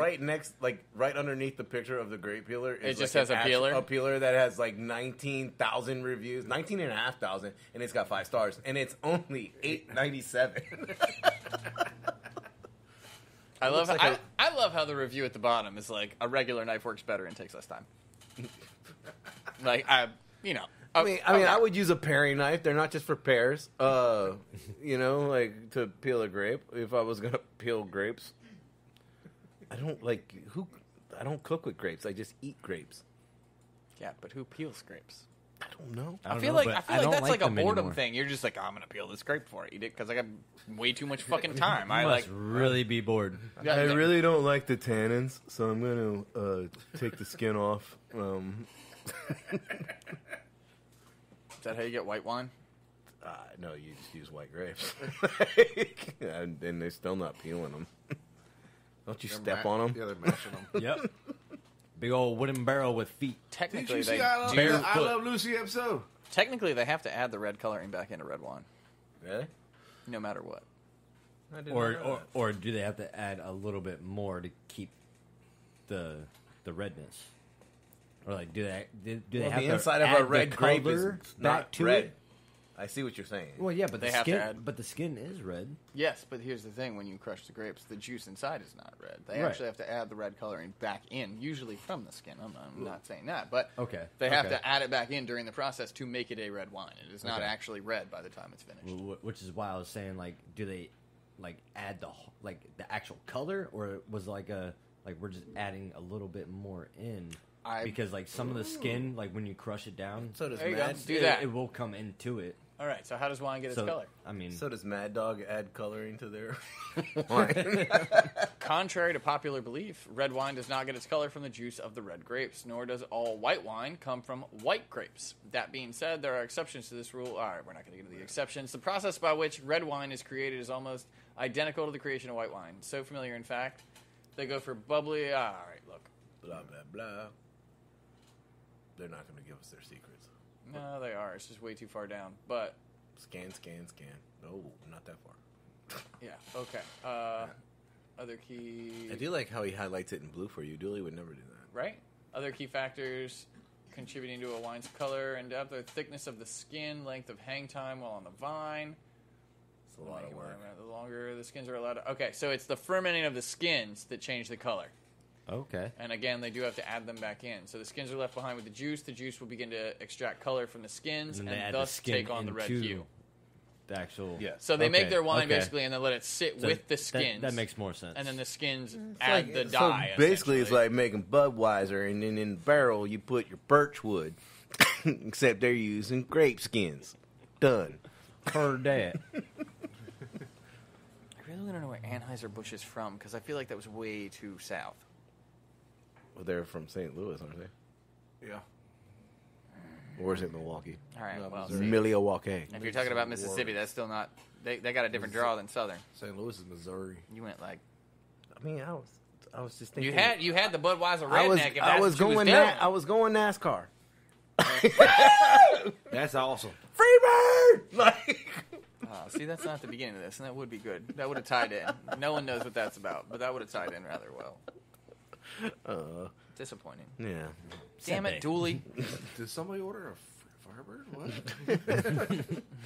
right underneath the picture of the grape peeler. Is It just like has a an peeler? a peeler that has like 19,000 reviews, 19,500, and it's got 5 stars, and it's only $8.97. I love looks how, like I love how the review at the bottom is like a regular knife works better and takes less time. I mean, I would use a paring knife. They're not just for pears. To peel a grape. If I was gonna peel grapes, I don't cook with grapes. I just eat grapes. Yeah, but who peels grapes? I don't know. I feel like that's like a boredom thing. You're just like, oh, I'm gonna peel this grape before I eat it because I got way too much fucking time. I must really be bored. I really don't like the tannins, so I'm gonna take the skin off. Is that how you get white wine? No, you just use white grapes, and they're still not peeling them. Don't you step on them? Yeah, they're mashing them. Yep. Big old wooden barrel with feet. Did Technically, you see they I Love Lucy episode? technically they have to add the red coloring back into red wine, Really? no matter what. I didn't know that. Or do they have to add a little bit more to keep the redness? Or like, do they Well, have the to inside of add a red the grape color is back not to red. it? I see what you're saying. Well, yeah, but They the have to skin, add- but the skin is red. Yes, but here's the thing: when you crush the grapes, the juice inside is not red. They Right. actually have to add the red coloring back in, usually from the skin. I'm not saying that, but Okay. they have Okay. to add it back in during the process to make it a red wine. It is not Okay. actually red by the time it's finished. Which is why I was saying, like, do they like add the actual color, or was it like we're just adding a little bit more in? Because like some of the skin, like when you crush it down, So does There you go. Mad. Do that. it will come into it. All right, so how does wine get its So color? I mean, So does Mad Dog add coloring to their wine? Contrary to popular belief, red wine does not get its color from the juice of the red grapes, nor does all white wine come from white grapes. That being said, there are exceptions to this rule. All right, we're not going to get into the exceptions. The process by which red wine is created is almost identical to the creation of white wine. So familiar, in fact, they go for bubbly. All right, look. Blah, blah, blah. They're not going to give us their secrets. No, they are. It's just way too far down. But, Scan, scan, scan. No, not that far. yeah, okay. Other key... I do like how he highlights it in blue for you. Dooley would never do that. Right? Other key factors contributing to a wine's color and depth are thickness of the skin, length of hang time while on the vine. It's a lot of work. The longer the skins are allowed to... Okay, so it's the fermenting of the skins that change the color. okay. And again, they do have to add them back in. So the skins are left behind with the juice. The juice will begin to extract color from the skins And and, then they add the thus skin take on the red into hue. The actual. Yeah. So they make Okay, their wine okay. basically and then let it sit So with the that- skins. That makes more sense. And then the skins add the So dye. basically, it's essentially. like making Budweiser, and then in the barrel you put your birch wood, except they're using grape skins. Done. per day. I really want to know where Anheuser-Busch is from because I feel like that was way too south. Well, they're from St. Louis, aren't they? Yeah. Or is it Milwaukee? All right, No, well, Missouri. see, Milwaukee. if you're talking about Mississippi, that's still not... They got a different draw than Southern. St. Louis is Missouri. You went like... I mean, I was just thinking. You had the Budweiser I was, redneck. If I that's was what you going. doing. I was going NASCAR. That's awesome. Freebird. Like. Oh, see, that's not the beginning of this, and that would be good. That would have tied in. No one knows what that's about, but that would have tied in rather well. Disappointing. Yeah. Damn it, Dooley. Did somebody order a Firebird?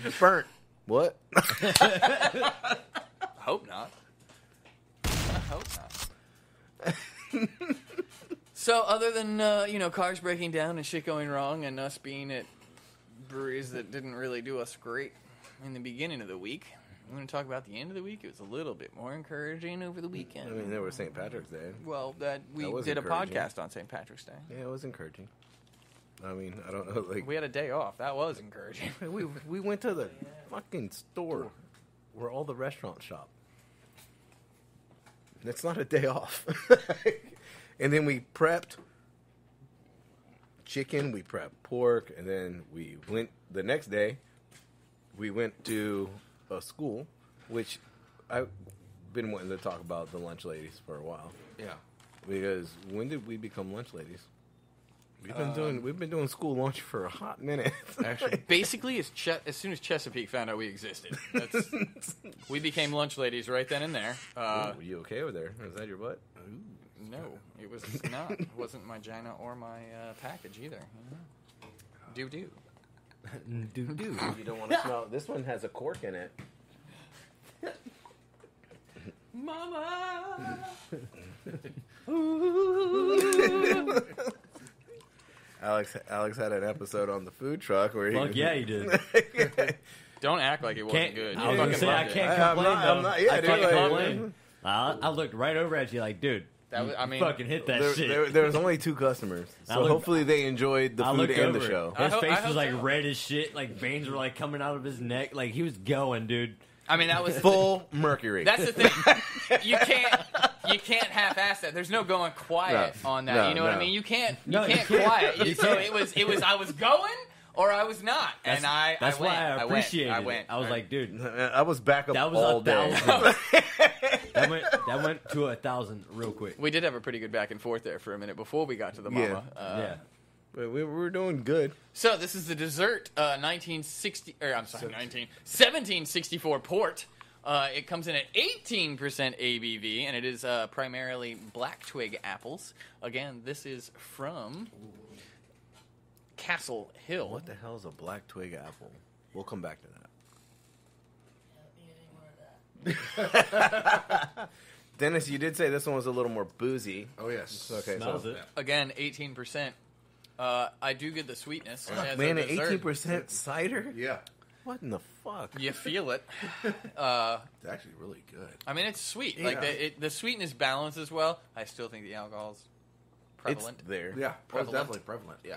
What? Burnt. What? Hope not. I hope not. So, other than cars breaking down and shit going wrong, and us being at breweries that didn't really do us great in the beginning of the week, I'm going to talk about the end of the week. It was a little bit more encouraging over the weekend. I mean, there was St. Patrick's Day. Well, we That was did a encouraging. podcast on St. Patrick's Day. Yeah, it was encouraging. I mean, I don't know. Like, We had a day off. That was encouraging. we went to the fucking store where all the restaurants shop. It's not a day off. And then we prepped chicken, we prepped pork, and then we went the next day. We went to a school, which I've been wanting to talk about the lunch ladies for a while. Yeah. Because when did we become lunch ladies? We've been doing school lunch for a hot minute. Actually, Basically, as soon as Chesapeake found out we existed, we became lunch ladies right then and there. Are you okay over there? Is that your butt? No, it was not. It wasn't my Gina or my package either. Do. Do. You don't want to smell. This one has a cork in it. Mama. Alex had an episode on the food truck where he. Fuck yeah, he did. Don't act like it wasn't Can't, good. I was gonna say I can't I'm complain. not- I'm though. not- yeah, I dude, can't like- complain. I looked right over at you like, dude. That was, I you mean, fucking hit that shit. There was only 2 customers, I so looked- hopefully they enjoyed the I food looked and over. the show. I His hope- face I was hope like so. red as shit. Like veins were like coming out of his neck. Like he was going, dude. I mean, that was Full mercury. That's the thing. You can't half-ass that. There's no going quiet No. on that. No, you know what I no. mean? You can't No, you can't. quiet. You So can't. it was. I was going or I was not, and That's I went. why I appreciated I went. it. I was like, dude, I was back up that was all day. 1,000. that went to 1,000 real quick. We did have a pretty good back and forth there for a minute before we got to the Yeah. mama. Yeah. But we were doing good. So this is the dessert 1764 port. It comes in at 18% ABV, and it is primarily black twig apples. Again, this is from Castle Hill. What the hell is a black twig apple? We'll come back to that. Dennis, you did say this one was a little more boozy. Oh, yes. Okay, Smells it. Again, 18%. I do get the sweetness. As Man, a an dessert. 18% cider? Yeah. What in the fuck? You feel it. It's actually really good. I mean, it's sweet. Yeah. Like the sweetness balances well. I still think the alcohol's prevalent. It's there. Yeah. It's Prevalent. definitely prevalent. Yeah.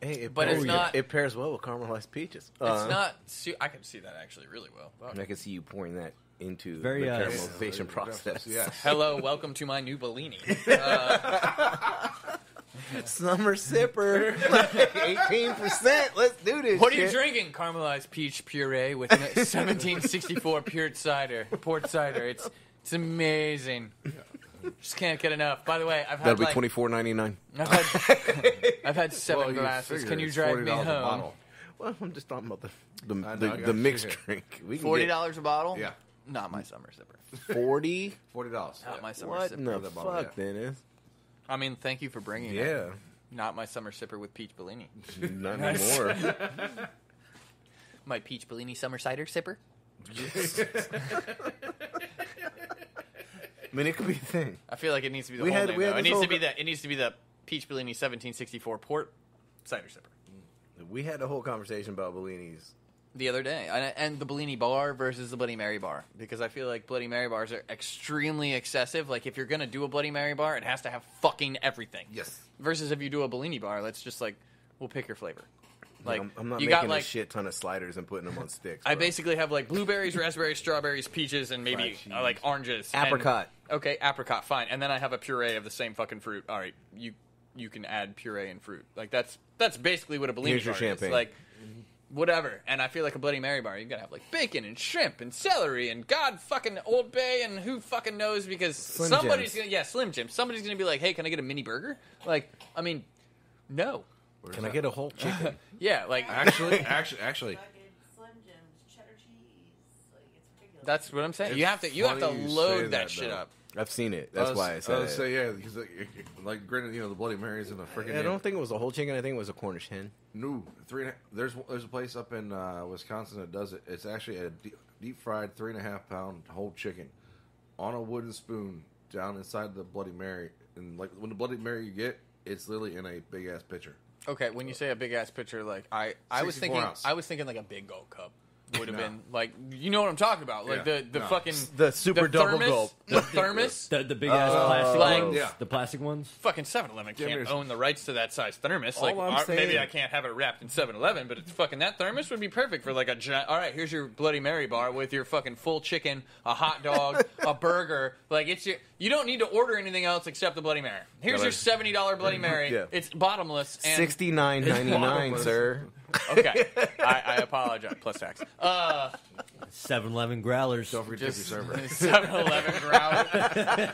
Hey, But it's not- It pairs well with caramelized peaches. It's not. I can see that actually really well. I can see you pouring that into Very, the yeah, caramelization process. Yes. Hello, welcome to my new Bellini. Summer sipper, 18%. Let's do this. What are you shit. drinking? Caramelized peach puree with 1764 port cider. It's amazing. Just can't get enough. By the way, I've had That'll be like $24.99. I've had 7 Well, you glasses. figure Can you it's drive $40 me a home? bottle. Well, I'm just talking about I know, I got the you. mixed drink. We can $40 a bottle? Yeah. Not my summer sipper. get 40. $40. Not my summer What in sipper. the that bottle, fuck, yeah. Dennis? I mean, thank you for bringing it. Yeah, Not my summer sipper with peach Bellini. not anymore. My peach Bellini summer cider sipper. I mean, it could be a thing. I feel like it needs to be the We whole had- name. we had Though. It this needs to whole- be it needs to be the peach Bellini 1764 port cider sipper. We had a whole conversation about Bellinis. The other day, and the Bellini bar versus the Bloody Mary bar, because I feel like Bloody Mary bars are extremely excessive. Like, if you're gonna do a Bloody Mary bar, it has to have fucking everything. Yes. Versus if you do a Bellini bar, let's just like, we'll pick your flavor. Like, I'm not you making got like a shit ton of sliders and putting them on sticks. I bro. basically have like blueberries, raspberries, strawberries, peaches, and maybe Fried cheese. like oranges. Apricot. And, okay, apricot, fine. And then I have a puree of the same fucking fruit. All right, you can add puree and fruit. Like that's basically what a Bellini Here's your bar champagne. is. Like whatever. And I feel like a Bloody Mary bar, you gotta have like bacon and shrimp and celery and God fucking Old Bay and who fucking knows because Slim somebody's Jims. gonna Slim Jim. Somebody's gonna be like, hey, can I get a mini burger? Like, I mean, no. Can I get a whole chicken? Yeah, like Actually. Fucking Slim Jims, cheddar cheese. Like, it's ridiculous. that's what I'm saying. It's You have to funny you say load that that, shit though. up. I've seen it. That's why I said would it. say, yeah, because like granted, the Bloody Marys and the freaking. I don't think it was a whole chicken. I think it was a Cornish hen. No, there's a place up in Wisconsin that does it. It's actually a deep fried 3.5 pound whole chicken on a wooden spoon down inside the Bloody Mary, and like when the Bloody Mary you get, it's literally in a big ass pitcher. Okay, when you say a big ass pitcher, like I was 64 thinking, ounce. I was thinking like a big gold cup would have No. been like, you know what I'm talking about, like Yeah. the No. fucking The super double thermos, gulp. the thermos. The big ass plastic like- ones. Yeah. The plastic ones. Fucking 7-Eleven Yeah, can't there's- own the rights to that size thermos. All Like, I'm saying- maybe I can't have it wrapped in 7-Eleven, but it's fucking that thermos would be perfect for like a giant. All right, here's your Bloody Mary bar with your fucking full chicken, a hot dog, a burger. Like it's you don't need to order anything else except the Bloody Mary. Here's Yeah, your $70 Bloody Mary. Yeah. It's bottomless. And $69.99, sir. Okay, I apologize. Plus tax. 7-Eleven growlers. Don't forget Just to tip your server. 7-Eleven growler.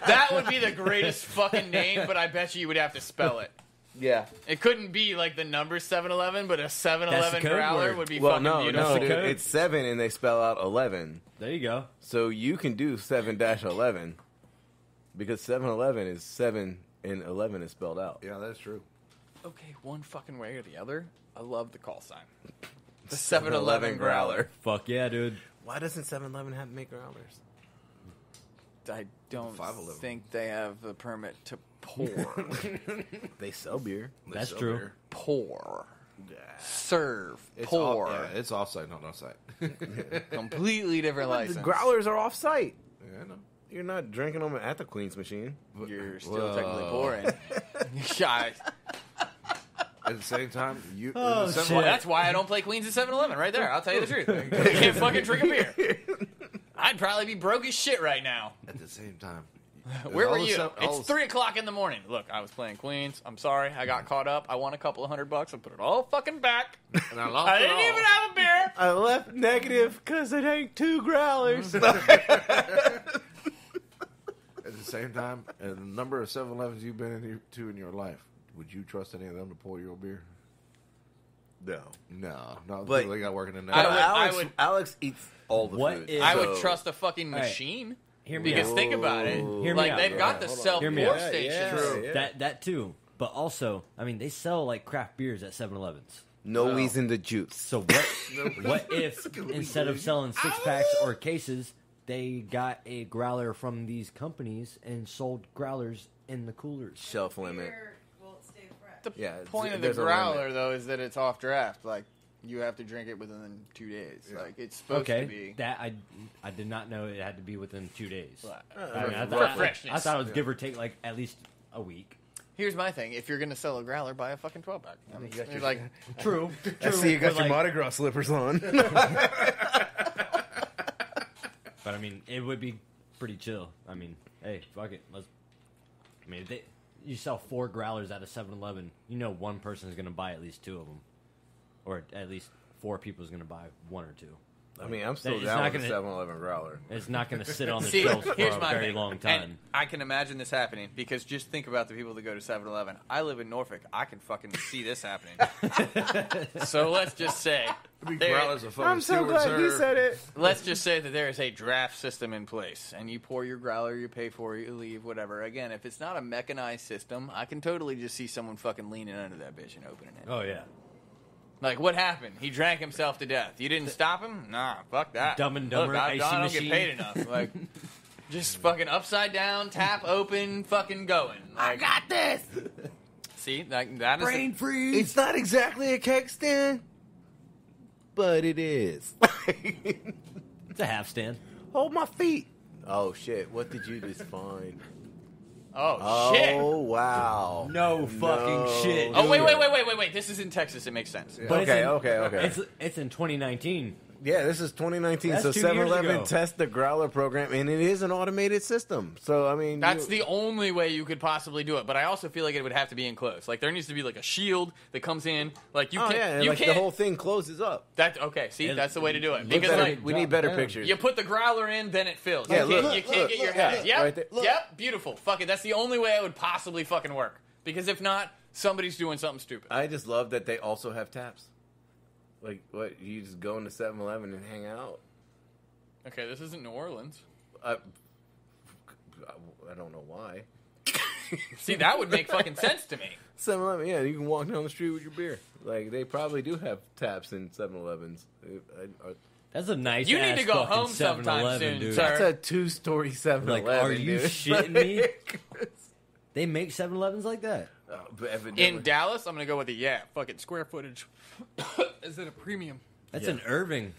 That would be the greatest fucking name, but I bet you would have to spell it. Yeah. It couldn't be like the number 7-Eleven, but a 7-Eleven code growler word. would be Well, fucking no, beautiful. no, dude. code. It's 7 and they spell out 11. There you go. So you can do 7-11 because 7-Eleven is 7 and 11 is spelled out. Yeah, that's true. Okay, one fucking way or the other. I love the call sign. The 7-Eleven growler. Fuck yeah, dude. Why doesn't 7-Eleven have make growlers? I don't 5-11. think they have the permit to pour. They sell beer. They That's sell true. beer. Pour. Yeah. Serve. It's pour. it's offsite, not offsite. Completely different The license. growlers are off site. Yeah, I know. You're not drinking them at the Queen's machine. You're still Whoa. technically pouring. Yeah, At the same time, you. Oh, the shit. well, that's why I don't play Queens at 7-Eleven right there. I'll tell you the truth. I can't fucking drink a beer. I'd probably be broke as shit right now. At the same time, Where all were the you? stuff- all It's the- 3 o'clock in the morning. Look, I was playing Queens. I'm sorry. I got caught up. I won a couple of $100. I put it all fucking back. And I lost I it didn't all. even have a beer. I left negative because it ain't 2 growlers. At the same time, and the number of 7-Elevens you've been to in your life, would you trust any of them to pour your beer? No. No, not But- people they got working in there. I would- Alex eats all the What food. is- I so- would trust a fucking right. machine. Hear me Because out. think about it. Hear me Like, out. they've got the Hold on. self-pour Hear me out. stations. Yeah, True. yeah. That too. But also, I mean, they sell like craft beers at 7-Elevens. No Wow. wheeze in the juice. So what if instead of selling 6-packs or cases, they got a growler from these companies and sold growlers in the coolers? Shelf limit. Beer will stay fresh. The Yeah, point of the there's a growler, limit. though, is that it's off draft. Like, you have to drink it within 2 days. Yeah. Like, it's supposed to be. That I did not know it had to be within 2 days. Well, I for freshness. I thought it was give or take like at least a week. Here's my thing: if you're gonna sell a growler, buy a fucking 12-pack. I mean, You got you're your- like, True. I see you got but your Mardi Gras slippers on. But I mean, it would be pretty chill. I mean, hey, fuck it. I mean, you sell 4 growlers at a 7-Eleven. You know, one person is going to buy at least 2 of them, or at least 4 people is going to buy 1 or 2. I mean, I'm still It's down not with the gonna- 7-Eleven growler. It's not going to sit on the see, shelves for here's a my very thing. long time. And I can imagine this happening because just think about the people that go to 7-Eleven. I live in Norfolk. I can fucking see this happening. So let's just say, Growlers of fucking I'm so Stewart glad you serve. said it. let's just say that there is a draft system in place, and you pour your growler, you pay for it, you leave, whatever. Again, if it's not a mechanized system, I can totally just see someone fucking leaning under that bitch and opening it. Oh yeah, Like, what happened? He drank himself to death. You didn't stop him? Nah, fuck that. Dumb and Dumber Look, I icy don't machine. get paid enough. Like, just fucking upside down, tap open, fucking going. Like, got this. see, that is brain freeze. It's not exactly a keg stand, but it is. It's a half stand. Hold my feet. Oh shit! What did you just find? Oh, shit. Oh wow! No fucking shit. Oh, wait. This is in Texas. It makes sense. But Okay, it's in, okay. It's in 2019. Yeah, this is 2019. That's So 2 years 7-Eleven ago. tests the growler program, and it is an automated system. So I mean, That's the only way you could possibly do it. But I also feel like it would have to be enclosed. Like, there needs to be, like, a shield that comes in. Like, you Oh can't. yeah, and you like can't. the whole thing closes up. Okay, see, It- that's the way to do it. Look Because, better- like, we need better down. pictures. you put the growler in, then it fills. Yeah, you look, can't look, get your look, head. yeah, Yep, right there. Look. yep, beautiful. Fuck it. That's the only way it would possibly fucking work. Because if not, somebody's doing something stupid. I just love that they also have taps. Like, what? You just go into 7-Eleven and hang out? Okay, this isn't New Orleans. I don't know why. See, that would make fucking sense to me. 7-Eleven, yeah, you can walk down the street with your beer. Like, they probably do have taps in 7-Elevens. That's a nice. You need ass to go fucking home sometime 7-Eleven, soon, dude. sir. That's a 2-story 7-Eleven. Like, are you dude. shitting me? Like, They make 7-Elevens like that. but evidently- In Dallas, I'm going to go with the, fucking square footage. Is it a premium? That's Yeah. in Irving.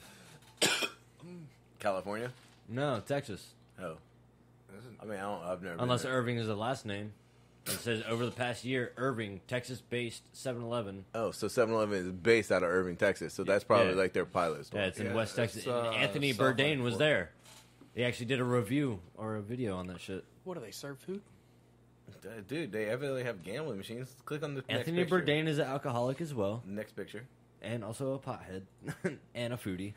California? No, Texas. Oh. I mean, I've never Unless been there. Irving is the last name. It says over the past year, Irving, Texas-based 7-Eleven. Oh, so 7-Eleven is based out of Irving, Texas. So that's probably Yeah. like their pilot store. Yeah, it's in Yeah, West Texas. it's, And Anthony South Bourdain Lake was Fort. there. He actually did a review or a video on that shit. What do they serve food? Dude, they evidently have gambling machines. Click on the Anthony next picture. Bourdain is an alcoholic as well, Next picture. and also a pothead, and a foodie.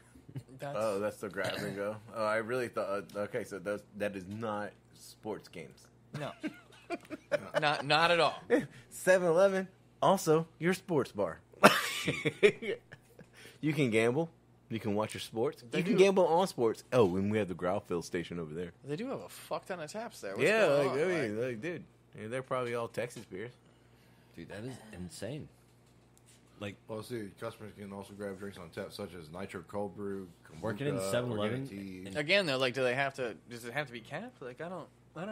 That's, Oh, that's the grab and go. Oh, I really thought. Okay, so that is not sports games. no. not at all. 7-Eleven, also your sports bar. You can gamble. You can watch your sports. They You can do. gamble on sports. Oh, and we have the Growfield station over there. They do have a fuck ton of taps there. What's Yeah, going like, on? I mean, like, dude, yeah, they're probably all Texas beers. Dude, that is insane. Like, Well, see, customers can also grab drinks on tap, such as Nitro Cold Brew, Working in kombucha, 7-Eleven, organic tea. Again, though, like, do they have to? Does it have to be capped? Like, I don't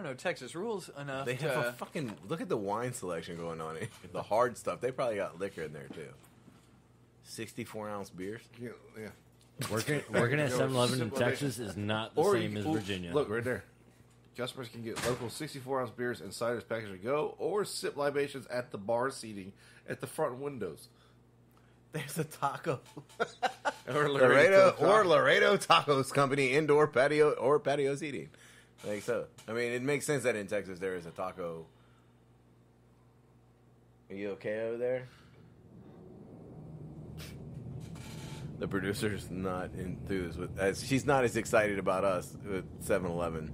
know Texas rules enough. They have to, a fucking look at the wine selection going on. The hard stuff. They probably got liquor in there too. 64-ounce beers. Yeah, working at Go 7-Eleven in simple Texas is not the Or same as oh, Virginia. Look right there. Customers can get local 64-ounce beers and ciders packaged to go, or sip libations at the bar seating at the front windows. There's a taco. Or Laredo Tacos Company indoor patio seating. Like so. I mean, it makes sense that in Texas there is a taco. Are you okay over there? The producer's not enthused with she's not as excited about us with 7-Eleven.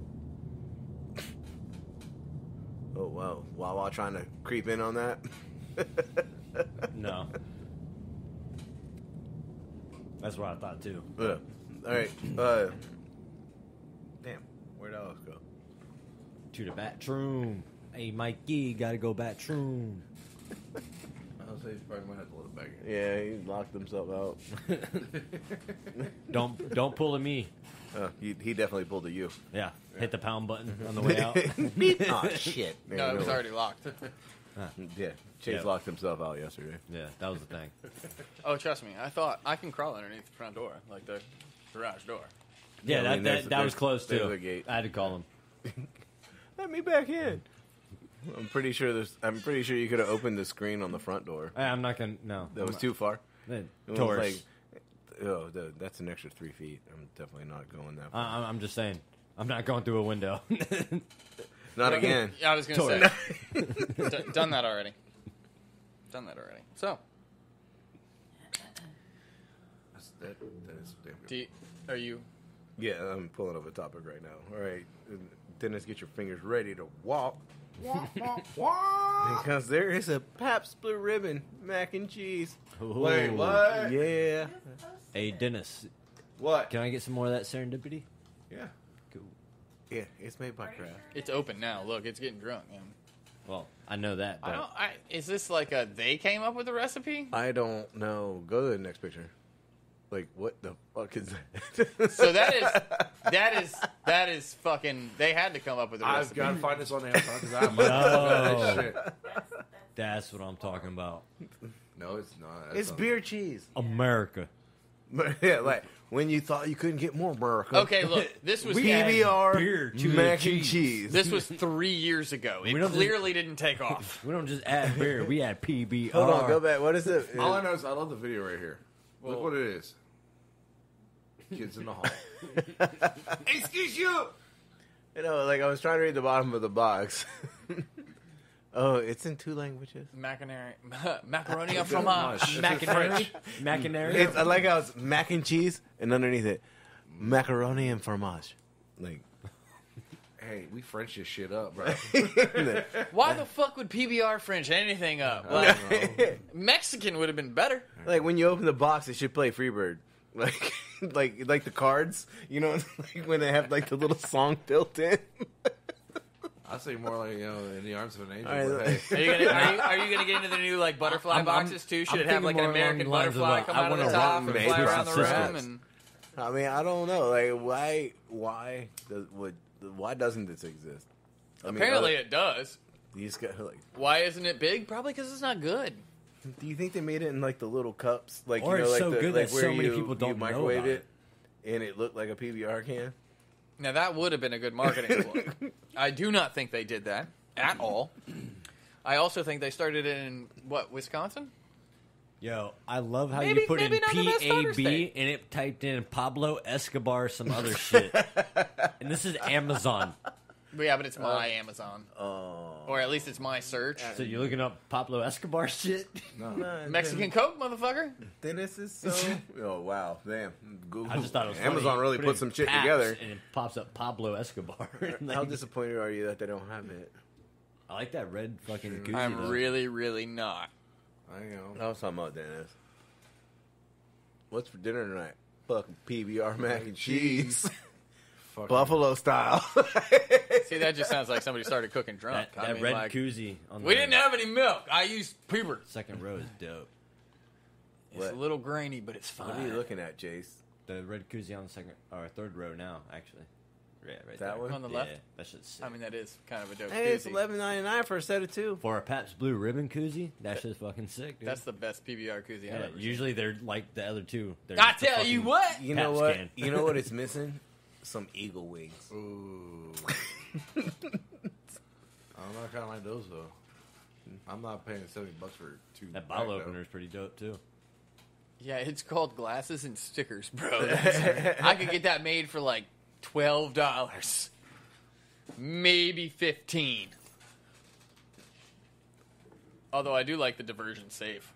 Oh wow. Wawa trying to creep in on that. No. That's what I thought too. All right. Damn. Where'd Alex go? To the bathroom. Hey, Mikey, gotta go bathroom. I I'll say you probably might have to let it back in. Yeah, he locked himself out. Don't pull a me. He definitely pulled a you. Yeah, hit the pound button on the way out. Oh, shit. No, it was already locked. Yeah, Chase Yeah. locked himself out yesterday. Yeah, that was the thing. Oh, trust me. I thought I can crawl underneath the front door, like the garage door. Yeah, I mean, there's- that was close there's too. a gate. I had to call him. Let me back in. I'm pretty sure you could have opened the screen on the front door. I'm not gonna. No, That was too far. It was Taurus. like, that's an extra 3 feet. I'm definitely not going that far. I'm just saying. I'm not going through a window. Not again. Yeah, I was going to say. Done that already. So, That is damn good. are you? Yeah, I'm pulling up a topic right now. All right, Dennis, get your fingers ready to walk. Because there is a Pabst Blue Ribbon mac and cheese. Wait, what? Yeah. Hey, Dennis, What? can I get some more of that serendipity? Yeah. Cool. Yeah, it's made by Kraft. It's open now. Look, it's getting drunk. Man. Well, I know that. I But don't. Is this like they came up with the recipe? I don't know. Go to the next picture. Like, what the fuck is that? So that is fucking. They had to come up with a I've recipe. got to find this on Amazon because I'm No. that shit. that's what I'm talking about. No, it's not. It's beer cheese. America. Yeah, like when you thought you couldn't get more America. Okay, look, this was PBR beer to mac the and cheese. cheese. this was 3 years ago. It We don't clearly didn't take off. We don't just add beer. We add PBR. Hold on, go back. What is it? All I know is I love the video right here. Look what it is. Kids in the hall. Excuse you. You know, like I was trying to read the bottom of the box. Oh, it's in 2 languages. Macaroni and fromage. Macanary. Macanary. It's, I like how it's mac and cheese, and underneath it, macaroni and fromage. Like, Hey, we French this shit up, bro. Why the fuck would PBR French anything up? I Like, don't know. Mexican would have been better. like when you open the box, it should play Freebird. Like, like the cards, you know, like when they have like the little song built in. I say more like, in the arms of an angel. All right, but hey. Are you gonna get into the new like butterfly I'm- boxes too? Should I'm it have like thinking an more along American the lines of, butterfly like, come I out of the wanna top rock and Mason fly around the Sisters. room? And I mean, I don't know. Like, why doesn't this exist? I mean, apparently it does. these guys, like, Why isn't it big? Probably because it's not good. do you think they made it in like the little cups? Like, Or you know, it's like so the, good like that where so many you, people don't you know microwave about it, and it looked like a PBR can. Now that would have been a good marketing ploy. I do not think they did that at all. I also think they started it in Wisconsin? Yo, I love how Maybe- you put in maybe not the best starter PAB state. and it typed in Pablo Escobar some other shit. And this is Amazon. Yeah, but it's my Amazon, Oh, or at least it's my search. So you're looking up Pablo Escobar shit? Mexican Coke, motherfucker. Dennis is so. Oh wow, damn! Google. I just thought it was Amazon funny. really Put put in some shit Pabst together. and it pops up Pablo Escobar. How disappointed are you that they don't have it? I like that red fucking koozie. I'm though. really, really not. I know. I was talking about Dennis. What's for dinner tonight? Fucking PBR mac and cheese, Fucking buffalo style. See, that just sounds like somebody started cooking drunk. That, I that mean, red like, koozie on the we didn't have any milk. I used Peeber. second row is dope. It's What? a little grainy, but it's fine. What are you looking at, Jace? The red koozie on the second or third row now, actually. Yeah, right That there. one? On the Yeah, left? that shit's sick. I mean, that is kind of a dope Hey, it's koozie. $11.99 for a set of 2. For a Pabst Blue Ribbon koozie, that shit's fucking sick, dude. That's the best PBR koozie I've yeah, ever seen. usually they're like the other two. They're I just a tell you fucking- what. You know Pabst what? can. You know what it's missing? Some eagle wings. Ooh. I'm not kind of like those though. I'm not paying $70 for 2. That bottle pack, though. opener is pretty dope too. Yeah, it's called glasses and stickers, bro. I could get that made for like $12, maybe 15. Although I do like the diversion safe.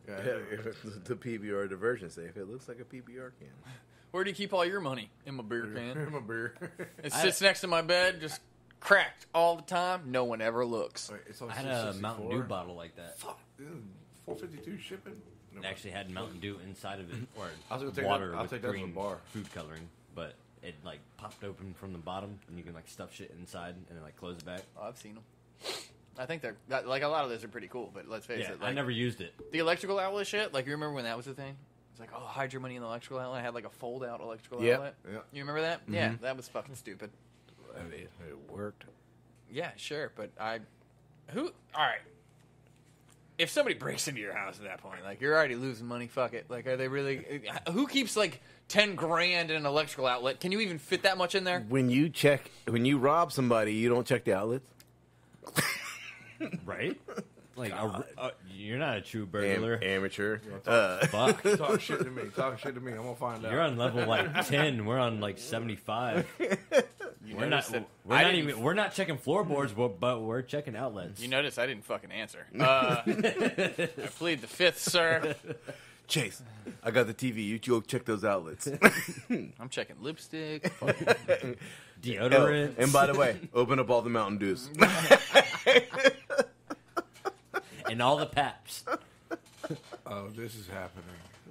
Yeah, I do. The PBR diversion safe. It looks like a PBR can. Where do you keep all your money? In my beer can. I'm a beer. It sits next to my bed, just cracked all the time. No one ever looks. Wait, it's on I had a 664. Mountain Dew bottle like that. Fuck, dude, 452 shipping. It actually had Mountain Dew inside of it, or I was gonna take water that- I'll with take that to the green bar. food coloring, but it like popped open from the bottom, and you can like stuff shit inside and then like close it back. Oh, I've seen them. I think they're like a lot of those are pretty cool. But let's face Yeah, it, like, I never used it. the electrical outlet shit. Like you remember when that was a thing? It's like, oh, hide your money in the electrical outlet. I had like a fold out electrical Yep. outlet. Yeah. You remember that? Yeah, that was fucking stupid. I mean, it worked. Yeah, sure, but all right. If somebody breaks into your house at that point, like you're already losing money, fuck it. Like, are they really? Who keeps like 10 grand in an electrical outlet? Can you even fit that much in there? When you rob somebody, you don't check the outlets. Right? Like, you're not a true burglar. Amateur. Fuck. Talk shit to me. Talk shit to me. I'm gonna find out. You're on level like 10. We're on like 75. We're not checking floorboards, but we're checking outlets. You notice I didn't fucking answer. I plead the fifth, sir. Chase, I got the TV. You go check those outlets. I'm checking lipstick. Deodorant. And by the way, open up all the Mountain Dews. And all the paps. Oh, this is happening.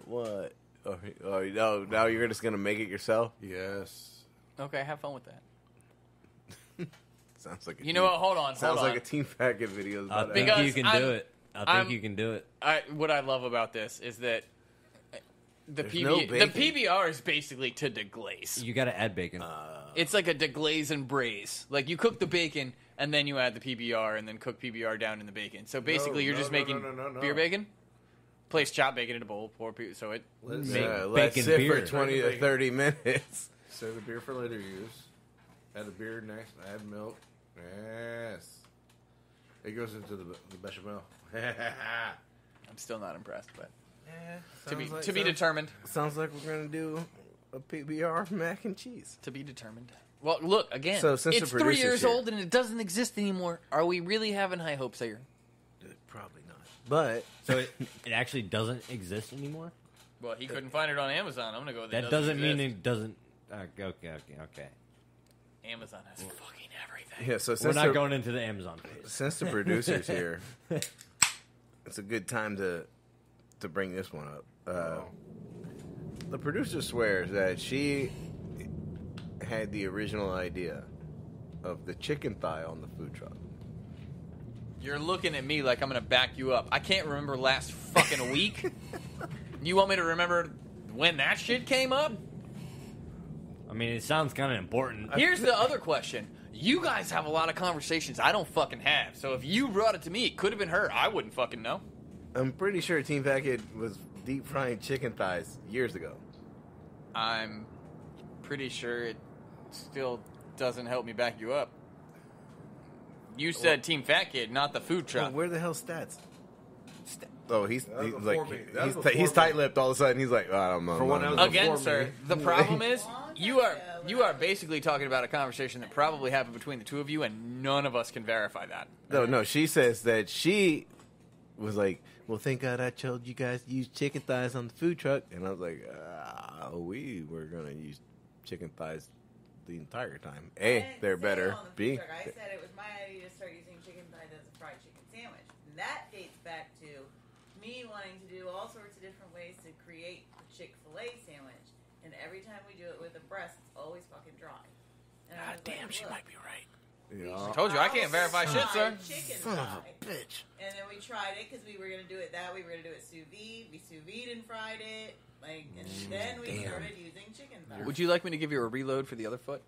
What? Oh, no, now you're just going to make it yourself? Yes. Okay, have fun with that. Sounds like You know what? Hold on. Sounds like a Team Packet video. I About think Because you can I'm- do it. I think you can do it. What I love about this is that the no the bacon. PBR is basically to deglaze. You got to add bacon. It's like a deglaze and braise. Like you cook the bacon and then you add the PBR and then cook PBR down in the bacon. So basically, you're just making no. beer bacon. Place chopped bacon in a bowl, pour so it. Let's let's bacon sit beer. for 20 to 30 minutes. save the beer for later use. Add the beer next. Add milk. Yes. It goes into the bechamel. I'm still not impressed, but to be Sounds determined. Sounds like we're going to do a PBR mac and cheese. To be determined. Well, look again. So, since it's the 3 producer's years here- old and it doesn't exist anymore. Are we really having high hopes here? Probably not. But So it actually doesn't exist anymore? Well, he couldn't find it on Amazon. I'm gonna go with That doesn't mean it doesn't... Okay. Amazon has fucking everything. yeah, so We're since not the, going into the Amazon phase. since the producer's here, it's a good time to bring this one up. The producer swears that she had the original idea of the chicken thigh on the food truck. You're looking at me like I'm gonna back you up. I can't remember last fucking week. You want me to remember when that shit came up? I mean, it sounds kind of important. Here's the other question. You guys have a lot of conversations I don't fucking have. So if you brought it to me, it could have been her. I wouldn't fucking know. I'm pretty sure Team Packet was deep frying chicken thighs years ago. I'm pretty sure it still doesn't help me back you up. You said Team Fat Kid, not the food truck. Well, where the hell Stats? Oh, he's before like me. That was he's before me. tight-lipped all of a sudden. He's like, oh, I don't know. For one, that was Again, before sir, me. the problem is you are basically talking about a conversation that probably happened between the two of you, and none of us can verify that. No. She says that she was like, well, thank God I told you guys to use chicken thighs on the food truck, and I was like, we were gonna use chicken thighs the entire time. I A, didn't they're say better. on the food B, truck. I said it was my idea to start using chicken thighs as a fried chicken sandwich. And that dates back to me wanting to do all sorts of different ways to create the Chick-fil-A sandwich. And every time we do it with a breast, it's always fucking dry. And I was like, she look, might be right. I told you I can't verify shit, sir. Chicken Son of thigh. a bitch. And then we tried it because we were going to do it that way. We were going to do it sous vide. We sous vide and fried it. And then we started using chicken thighs. Would you like me to give you a reload for the other foot?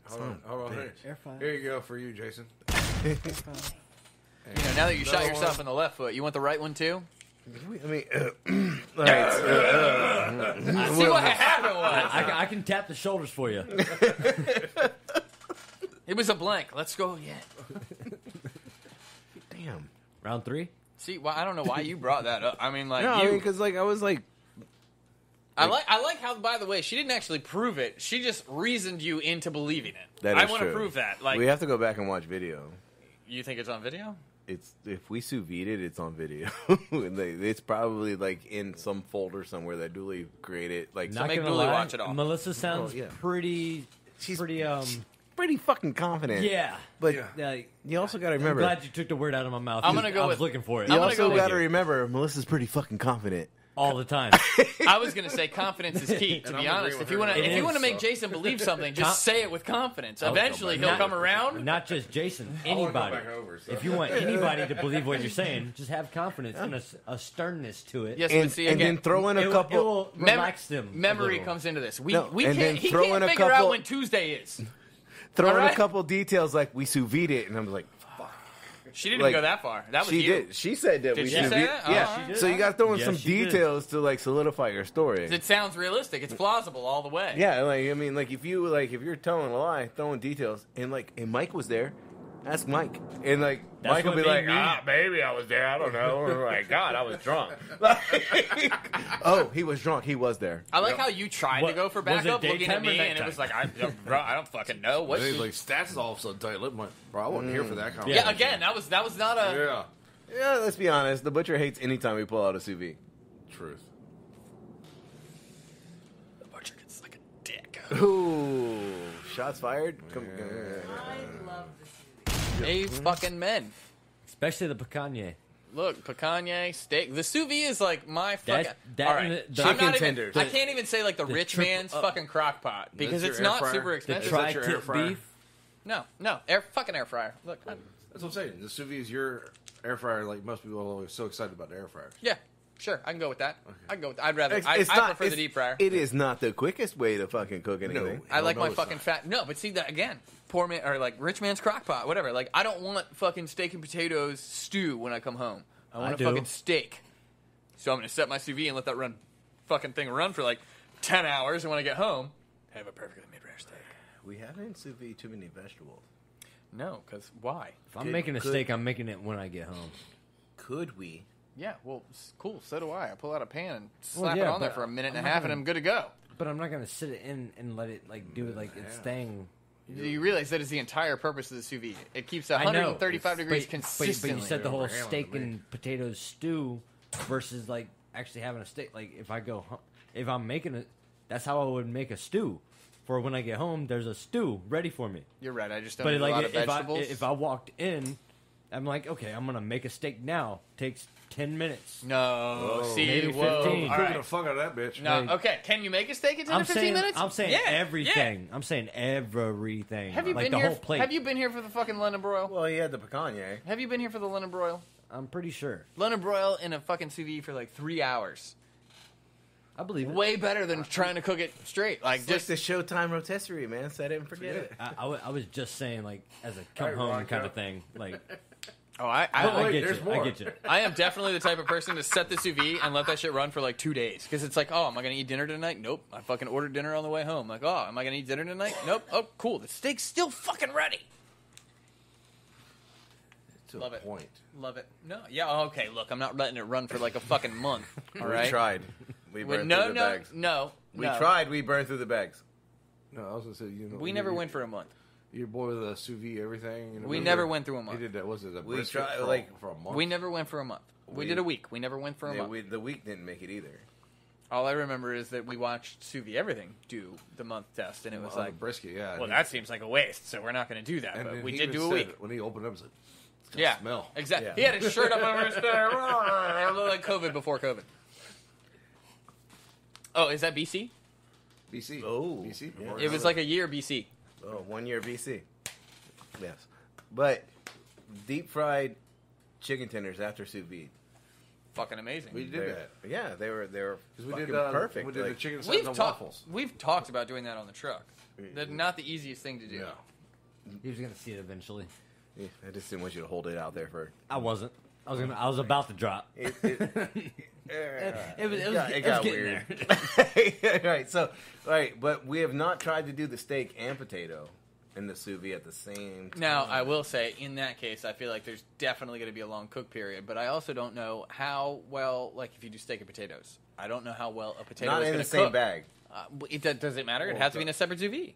Hold on. Here you go for you, Jason. You know, now that you shot yourself in the left foot, you want the right one too? I mean, all right. See what happened was. I can tap the shoulders for you. It was a blank. Let's go again. Damn. Round 3? See, well, I don't know why you brought that up. I mean, like No, you. because I was like, I like how, by the way, she didn't actually prove it. She just reasoned you into believing it. that I is want to true. prove that. Like, we have to go back and watch video. you think it's on video? It's if we sous vide it, it's on video. And it's probably like in some folder somewhere that Dooley created. Like, Not make gonna Dooley lie, watch it all. Melissa sounds Oh, yeah. pretty pretty fucking confident. yeah. But you also got to I'm remember. glad you took the word out of my mouth. I'm gonna go I was with- looking for it. You I'm gonna also go got to with- remember, Melissa's pretty fucking confident. all the time. I was going to say confidence is key. To And be I'm honest, agreeing with her. if you want to So- make Jason believe something, just say it with confidence. Eventually, he'll Not- come around. Not just Jason, I wanna go anybody. back over, so. If you want anybody to believe what you're saying, just have confidence and a sternness to it. Yes, but And, see and again. then throw in a It couple. will Mem- relax them. a Memory little. comes into this. We No, we and can't. then He throw can't in a figure out couple- when Tuesday is. Throw in Alright. a couple details like we sous vide it, and I'm like, She didn't Like, go that far. That was she you. did. She said that Did we she sous say vide. that? Yeah. Oh, she did. So you got to throw in Yes, some she did. details to like solidify your story. It sounds realistic. It's plausible all the way. Yeah, like I mean, like if you're telling a lie, throwing details, and Mike was there, ask Mike, and like That's Mike will what be made like, me- maybe I was there, I don't know, or like God, I was drunk. Oh, he was drunk, he was there. I like how you tried to What- go for was it backup, looking at daytime or me, and it nighttime? was like, bro, I don't fucking know. What? And he's like, stats is all of a sudden tight. Like, bro, I wasn't here for that Yeah, conversation. again, that was not a. Yeah. Yeah, let's be honest, the butcher hates anytime we pull out a sous vide. Truth. The butcher gets like a dick. Ooh, shots fired. Come, I love the sous Hey, fucking men. Especially the picanha. Look, picanha, steak. The sous vide is like my fucking. That all and right, the- I'm Chicken not even- tenders. I can't even say like the rich triple- man's fucking crock pot because That's it's your air not fryer? super The The expensive. that your air tri-tip fryer? beef. No, fucking air fryer. Look, That's what I'm saying. The sous vide is your air fryer. Like most people are always so excited about the air fryer. yeah, sure, I can go with that. I can go. I'd rather. It's I not- prefer the deep fryer. It is not the quickest way to fucking cook anything. I like no, my it's fucking not. fat. No, but see that again. Poor man or like rich man's crock pot, whatever. Like I don't want fucking steak and potatoes stew when I come home. I want I a do. fucking steak. So I'm gonna set my sous vide and let that fucking thing run for like 10 hours, and when I get home, have a perfectly made rare steak. We haven't sous vide too many vegetables. No, because why? If I'm Could- making a could- steak, I'm making it when I get home. Could we? Yeah, well, cool. So do I. I pull out a pan and slap yeah, it on there but for a minute and a I'm half, not and gonna- I'm good to go. But I'm not gonna sit it in and let it like do it like it's staying. You realize that is the entire purpose of the sous vide. It keeps I know. 135 degrees But consistently. you said the whole We're handling steak me. and potatoes stew versus like actually having a steak. Like if I'm making it, that's how I would make a stew. For when I get home, there's a stew ready for me. You're right. I just don't But eat a lot like of vegetables. if I walked in, I'm like, okay, I'm gonna make a steak now. Takes 10 minutes. no, see, maybe whoa. 15. All Cooking right. the fuck out of that bitch. No, Like- okay. Can you make a steak in 10 to 15 minutes? I'm saying Yeah, everything. I'm saying everything. Yeah. Have you like been the here? whole plate. Have you been here for the fucking London broil? Well, he had the picanha. Have you been here for the London broil? I'm pretty sure. London broil in a fucking sous vide for like 3 hours. I believe it. Way better than trying to cook it straight. Like It's just the Showtime rotisserie, man. Set it and forget it. I was just saying like as a come Right, home Ron, kind yeah. of thing. Like oh, I wait, get there's you. more. I get you. I am definitely the type of person to set the sous vide and let that shit run for like 2 days. Because it's like, oh, am I going to eat dinner tonight? Nope. I fucking ordered dinner on the way home. Like, oh, am I going to eat dinner tonight? Nope. Oh, cool. The steak's still fucking ready. To Love a it. point. Love it. No. Yeah, okay. Look, I'm not letting it run for like a fucking month. All We right? tried. We burned No, through the no, bags. no. We no. tried. We burned through the bags. No, I was gonna say We never went for a month. Your boy with the sous vide everything. You know, We he never did- went through a month. He did that. Was it a We brisket tried, for, like- for a month? We never went for a month. We did a week. We never went for a Yeah, month. the week didn't make it either. All I remember is that we watched Sous Vide Everything do the month test, and it was On the like, brisket. Yeah. well, that seems like a waste, so we're not going to do that. And But then we he did even do a said week. when he opened it up. It's like, it's got Yeah, smell. exactly. Yeah. He had his shirt up on his It looked like COVID before COVID. Oh, is that BC? BC. Oh, BC. yeah. before It was like a year BC. Oh, 1 year BC. Yes. But deep fried chicken tenders after sous vide. Fucking amazing. we did that. Yeah, they were Because we fucking did perfect. We did the Like, chicken salad and waffles. We've talked about doing that on the truck. That's not the easiest thing to do. Yeah. He was gonna see it eventually. yeah, I just didn't want you to hold it out there for. I wasn't. I was about to drop. It It was got getting weird. there. Right. So, right, but we have not tried to do the steak and potato in the sous vide at the same time. Now, I will say, in that case, I feel like there's definitely going to be a long cook period, but I also don't know how well, like if you do steak and potatoes, I don't know how well a potato not is in going the to same cook. bag. Does it matter? It Well, has to be in a separate sous vide.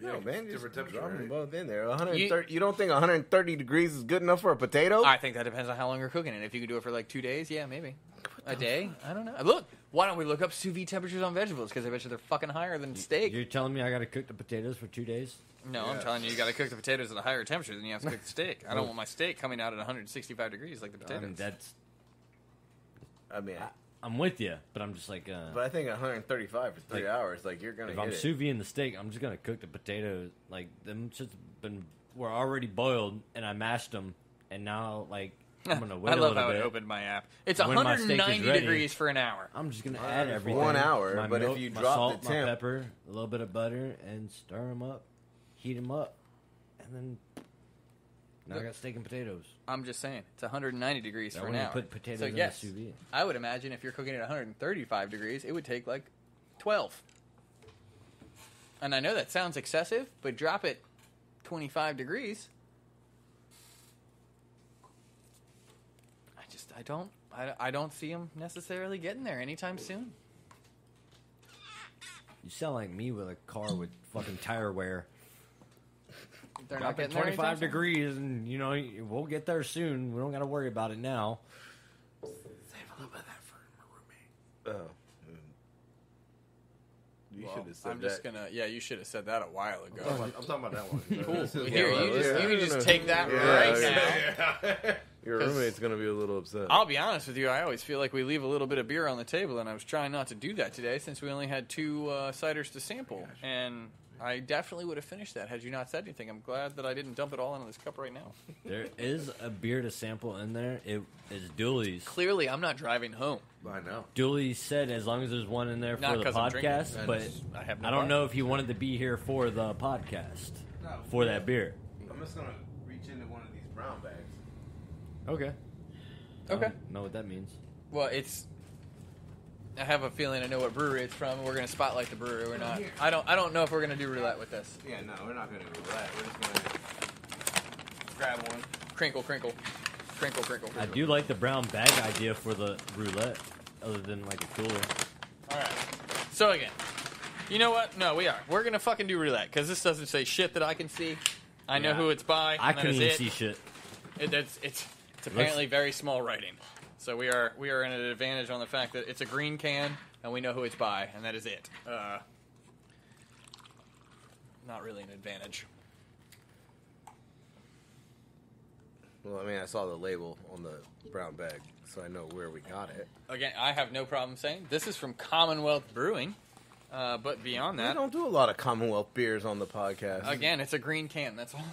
No, man, just different temperature, drop them right? both in there. 130. You don't think 130 degrees is good enough for a potato? I think that depends on how long you're cooking it. If you can do it for like 2 days, yeah, maybe. A day? I don't know. Look, why don't we look up sous vide temperatures on vegetables? Because I bet you they're fucking higher than steak. You're telling me I gotta cook the potatoes for 2 days? No, I'm Yes. telling you, you got to cook the potatoes at a higher temperature than you have to cook the steak. I don't want my steak coming out at 165 degrees like the I potatoes. mean, that's I mean, I'm with you, but I'm just like, But I think 135 for 3 hours, like you're gonna. if I'm sous videing the steak, I'm just gonna cook the potatoes. Like them just were already boiled, and I mashed them, and now like I'm gonna wait I a love little how bit. it opened my app. It's When my steak is 190 ready, degrees for an hour. I'm just gonna add for everything. 1 hour, My but if milk, you my drop salt, the my temp- pepper, a little bit of butter, and stir them up, heat them up, and then now I got steak and potatoes. I'm just saying, it's 190 degrees That for an when you hour. put potatoes so in yes, the sous vide. I would imagine if you're cooking at 135 degrees, it would take like 12. And I know that sounds excessive, but drop it 25 degrees. I don't see them necessarily getting there anytime soon. You sound like me with a car with fucking tire wear. They're Drop not it getting there 25 anytime soon. degrees, and you know we'll get there soon. We don't got to worry about it now. Save a little bit of that for my roommate. Oh. You Well, should have said I'm that. just gonna. Yeah, you should have said that a while ago. I'm talking about that one. Cool. This is- Here, well, you can just take that Yeah, right yeah. now. Your 'Cause- roommate's gonna be a little upset. I'll be honest with you. I always feel like we leave a little bit of beer on the table, and I was trying not to do that today since we only had 2 ciders to sample. And I definitely would have finished that had you not said anything. I'm glad that I didn't dump it all into this cup right now. There is a beer to sample in there. It is Dooley's. Clearly, I'm not driving home. I know. Dooley said as long as there's one in there Not for the 'cause I'm drinking. podcast, but I have no I don't problem. know if he wanted to be here for the podcast for that beer. I'm just gonna reach into one of these brown bags. Okay. Okay. I don't know what that means. Well, it's. I have a feeling I know what brewery it's from. We're going to spotlight the brewery. We're not. I don't know if we're going to do roulette with this. Yeah, no, we're not gonna do that. We're just gonna grab one. Crinkle, crinkle, crinkle, crinkle. I do like the brown bag idea for the roulette, other than like a cooler. All right. So again, you know what? No, we are. We're gonna fucking do roulette because this doesn't say shit that I can see. I know Yeah. who it's by. I and that couldn't is even it. see shit. It's apparently very small writing. So we are in an advantage on the fact that it's a green can and we know who it's by, and that is it. Not really an advantage. Well, I mean, I saw the label on the brown bag, so I know where we got it. Again, I have no problem saying this is from Commonwealth Brewing. But beyond We that, don't do a lot of Commonwealth beers on the podcast. again, it's a green can. That's all.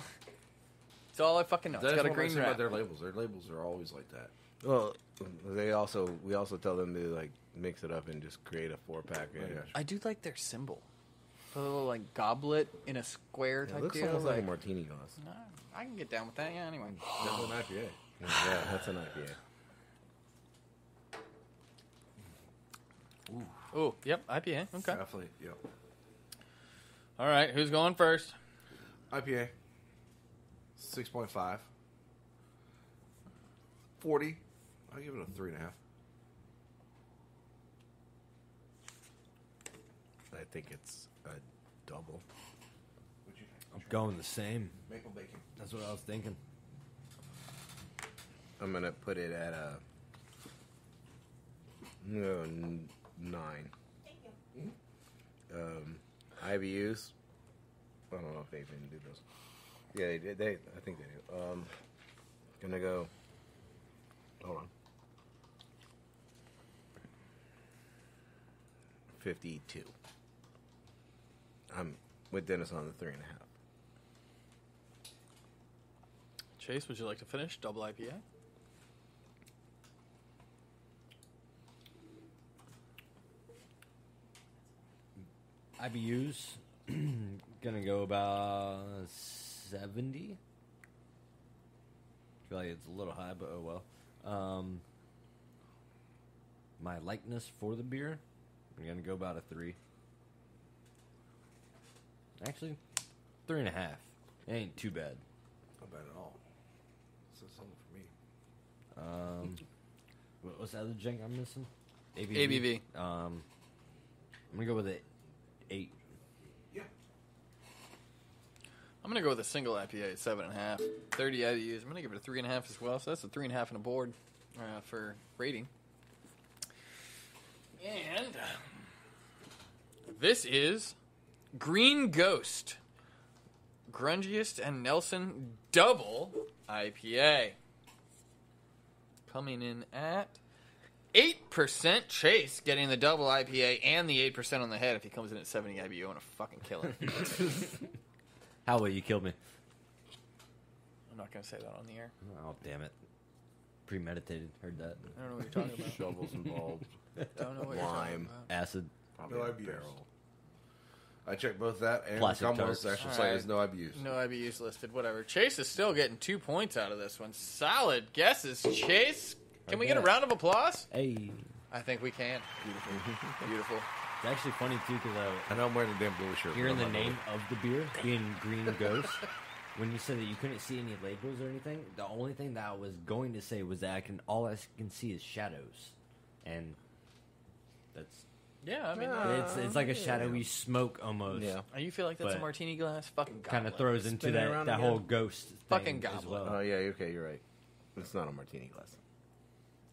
That's all I fucking know. It's That's got a what green I say about wrap. their labels. Their labels are always like that. Well, we also tell them to like mix it up and just create a 4-pack. Yeah. I do like their symbol. The little like goblet in a square It type looks deal. almost like a martini glass. Nah, I can get down with that. Yeah. Anyway. That's an IPA. Yeah, that's an IPA. Oh, yep. IPA. Okay. Definitely, yeah. All right. Who's going first? IPA. 6.5. 40. I'll give it a 3.5. I think it's a double. What'd you think? I'm going the same. Maple bacon. That's what I was thinking. I'm gonna put it at a 9. Thank you. IBUs. I don't know if they even do those. Yeah, they did. I think they do. Gonna go. Hold on. 52. I'm with Dennis on the 3.5. Chase, would you like to finish? Double IPA? IBUs gonna go about 70. Feel like it's a little high, but oh well. My likeness for the beer, I'm gonna go about a 3. Actually, 3.5. It ain't too bad. Not bad at all. This is something for me. What's the other drink I'm missing? ABV. I'm gonna go with an 8. Yeah. I'm going to go with a single IPA at 7.5. 30 IBUs. I'm going to give it a 3.5 as well. So that's a 3.5 and a board for rating. And this is Green Ghost. Grungiest and Nelson Double IPA. Coming in at 8% Chase getting the double IPA and the 8% on the head. If he comes in at 70 IBU, I'm going to fucking kill him. How will you kill me? I'm not going to say that on the air. Oh, damn it. Premeditated. Heard that. I don't know what you're talking about. Shovels involved. Don't know what you're talking Lime. about. Acid. Probably No a IBUs. barrel. I checked both that and Plastic Commonwealth's tarps. actual All site. right. There's no IBUs. No IBUs listed, whatever. Chase is still getting 2 points out of this one. Solid guesses. Chase, can we get a round of applause? Hey. I think we can. Beautiful. It's actually funny, too, because I know I'm wearing a damn blue shirt. hearing but the I'm not name of the beer being Green Ghost, when you said that you couldn't see any labels or anything, the only thing that I was going to say was that all I can see is shadows. And that's... Yeah, I mean, It's like a shadowy smoke almost. Yeah. you feel like that's a But martini glass? Fucking Kind of goblet. throws into Spin it that around whole again. ghost thing Fucking as goblet. well. Oh, yeah, okay, you're right. It's not a martini glass.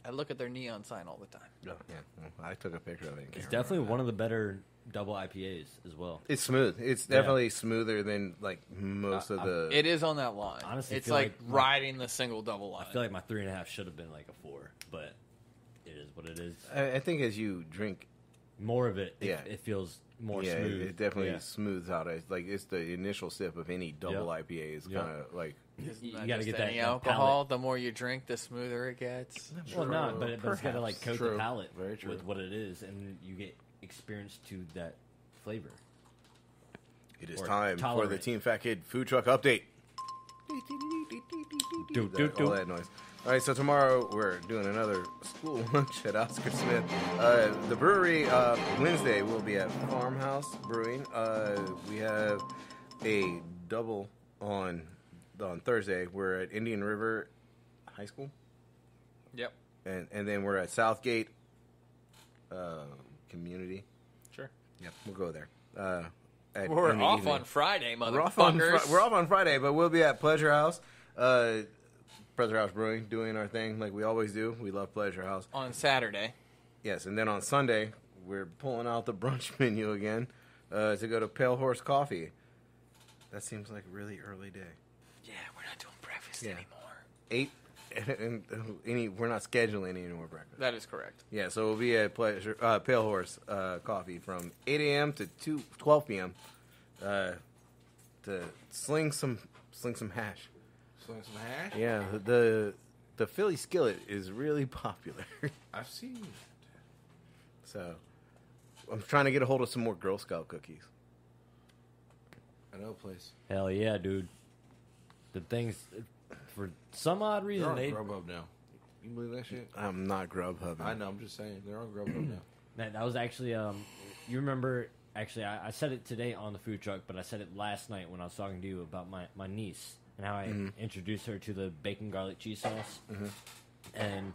I look at their neon sign all the time. Oh, yeah. Well, I took a picture of it. It's definitely one of the better double IPAs as well. It's smooth. It's definitely smoother than, like, most of the... It is on that line. Honestly, it's feel like like my- riding the single double line. I feel like my 3.5 should have been like a 4, but it is what it is. I think as you drink... More of it, Yeah. it feels more yeah, smooth. it definitely Yeah. smooths out. It's like it's the initial sip of any double Yep. IPA is Yep. kind of like Isn't You that gotta just get that- any that alcohol. palate. The more you drink, the smoother it gets. Well, not, but it's got to like coat True. the palate Very true. with what it is, and you get experience to that flavor. it is Or time for the tolerate. Team Fat Kid food truck update. Do, All that noise. All right, so tomorrow we're doing another school lunch at Oscar Smith. The brewery Wednesday will be at Farmhouse Brewing. We have a double on Thursday. We're at Indian River High School, Yep. and then we're at Southgate Community. Sure. Yeah, we'll go there. In We're the off evening. on Friday, We're off on motherfuckers. we're off on Friday, but we'll be at Pleasure House. Pleasure House Brewing, doing our thing like we always do. We love Pleasure House. on Saturday. Yes, and then on Sunday, we're pulling out the brunch menu again to go to Pale Horse Coffee. That seems like a really early day. Yeah, we're not doing breakfast Yeah. anymore. 8, and we're not scheduling any more breakfast. That is correct. Yeah, so we'll be at Pale Horse Coffee from 8 a.m. to 12 p.m. To sling some hash. Sling some hash? Yeah, the Philly skillet is really popular. I've seen it. So I'm trying to get a hold of some more Girl Scout cookies. I know a place. Hell yeah, dude. The things, for some odd They're reason, on they Grubhub now. You believe that shit? I'm not Grubhub. I know, I'm just saying. They're on Grubhub now. that was actually you remember. Actually, I said it today on the food truck, but I said it last night when I was talking to you about my niece and how I introduced her to the bacon garlic cheese sauce. And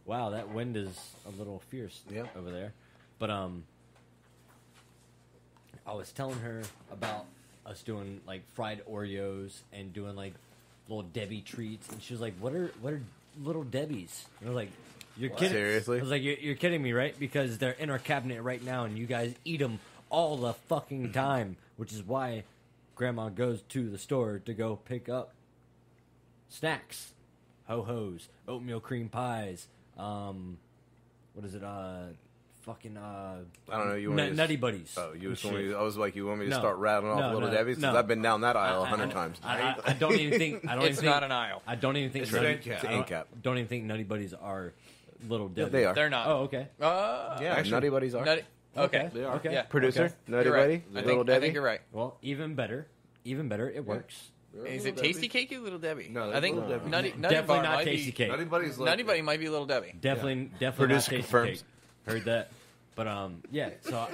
wow, that wind is a little fierce over there. But I was telling her about us doing like fried Oreos and doing like little Debbie treats, and she was like, "What are little Debbies?" And I was like, "You're kidding?" Seriously? I was like, "You're kidding me, right?" Because they're in our cabinet right now, and you guys eat them all the fucking time, which is why Grandma goes to the store to go pick up snacks, ho-hos, oatmeal cream pies, what is it, fucking, I don't know. You want me to Nutty Buddies. Oh, you and just want me shit. to, I was like, you want me to No. start rattling off No, Little no, Debbie's? Because no. I've been down that aisle 100 times. I don't even think. I don't It's even not think, an aisle. I don't even think. It's an Nutty- end cap. It's an I end don't- cap. Don't even think Nutty Buddies are little Debbie. they are. They're not. Oh, okay. Yeah, Actually, Nutty Buddies are. Nutty- okay. They are. Okay. Yeah. Producer, Okay. Nutty You're right. Buddy, I Little think, Debbie. I think you're right. Well, even better. Even better. It works. They're Is Little it Tasty Debbie. Cakey, Little Debbie? No, I think Little Debbie. Nutty Definitely Bar not might Tasty be, Cake. Nutty Buddy's like Nutty Buddy might be Little Debbie. Definitely not Producer Tasty confirms. Cake. Heard that. But yeah. So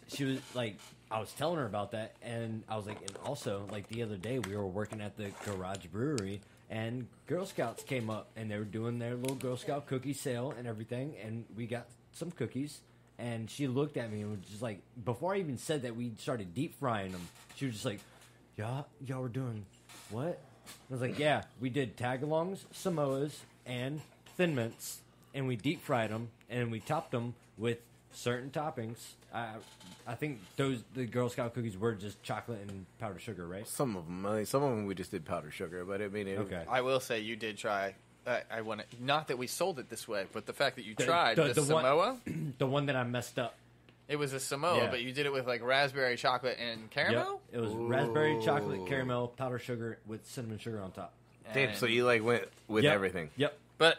she was like, I was telling her about that, and I was like, and also like the other day we were working at the Garage Brewery, and Girl Scouts came up, and they were doing their little Girl Scout cookie sale and everything, and we got some cookies. And she looked at me and was just like, before I even said that we started deep frying them, she was just like, y'all were doing what? I was like, yeah, we did tagalongs, Samoas, and Thin Mints, and we deep fried them, and we topped them with certain toppings. I think the Girl Scout cookies were just chocolate and powdered sugar, right? Some of them. I mean, some of them we just did powdered sugar, but I mean, Okay. I will say you did try I want to, not that we sold it this way, but the fact that you tried the one- Samoa. The one that I messed up. It was a Samoa, Yeah. but you did it with like raspberry, chocolate, and caramel. Yep. It was raspberry, chocolate, caramel, powdered sugar with cinnamon sugar on top. Damn, so you like went with Yep. everything. Yep. But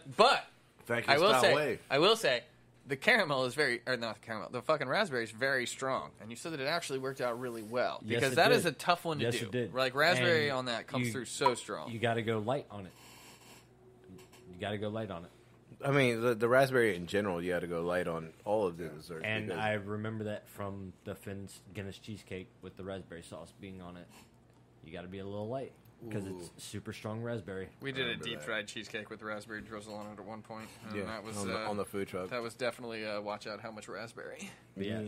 Frankie I will style say, way. the caramel is very, or not the caramel, the fucking raspberry is very strong, and you said that it actually worked out really well Yes, because it that did. is a tough one to Yes, do. it did. Like raspberry And on that comes through so strong. You got to go light on it. You got to go light on it. I mean, the raspberry in general, you had to go light on all of the desserts. And because- I remember that from the Finn's Guinness cheesecake with the raspberry sauce being on it. You got to be a little light because it's super strong raspberry. We did a remember deep that. fried cheesecake with raspberry drizzle on it at one point. And yeah, that was on the food truck. that was definitely watch out how much raspberry. But yeah,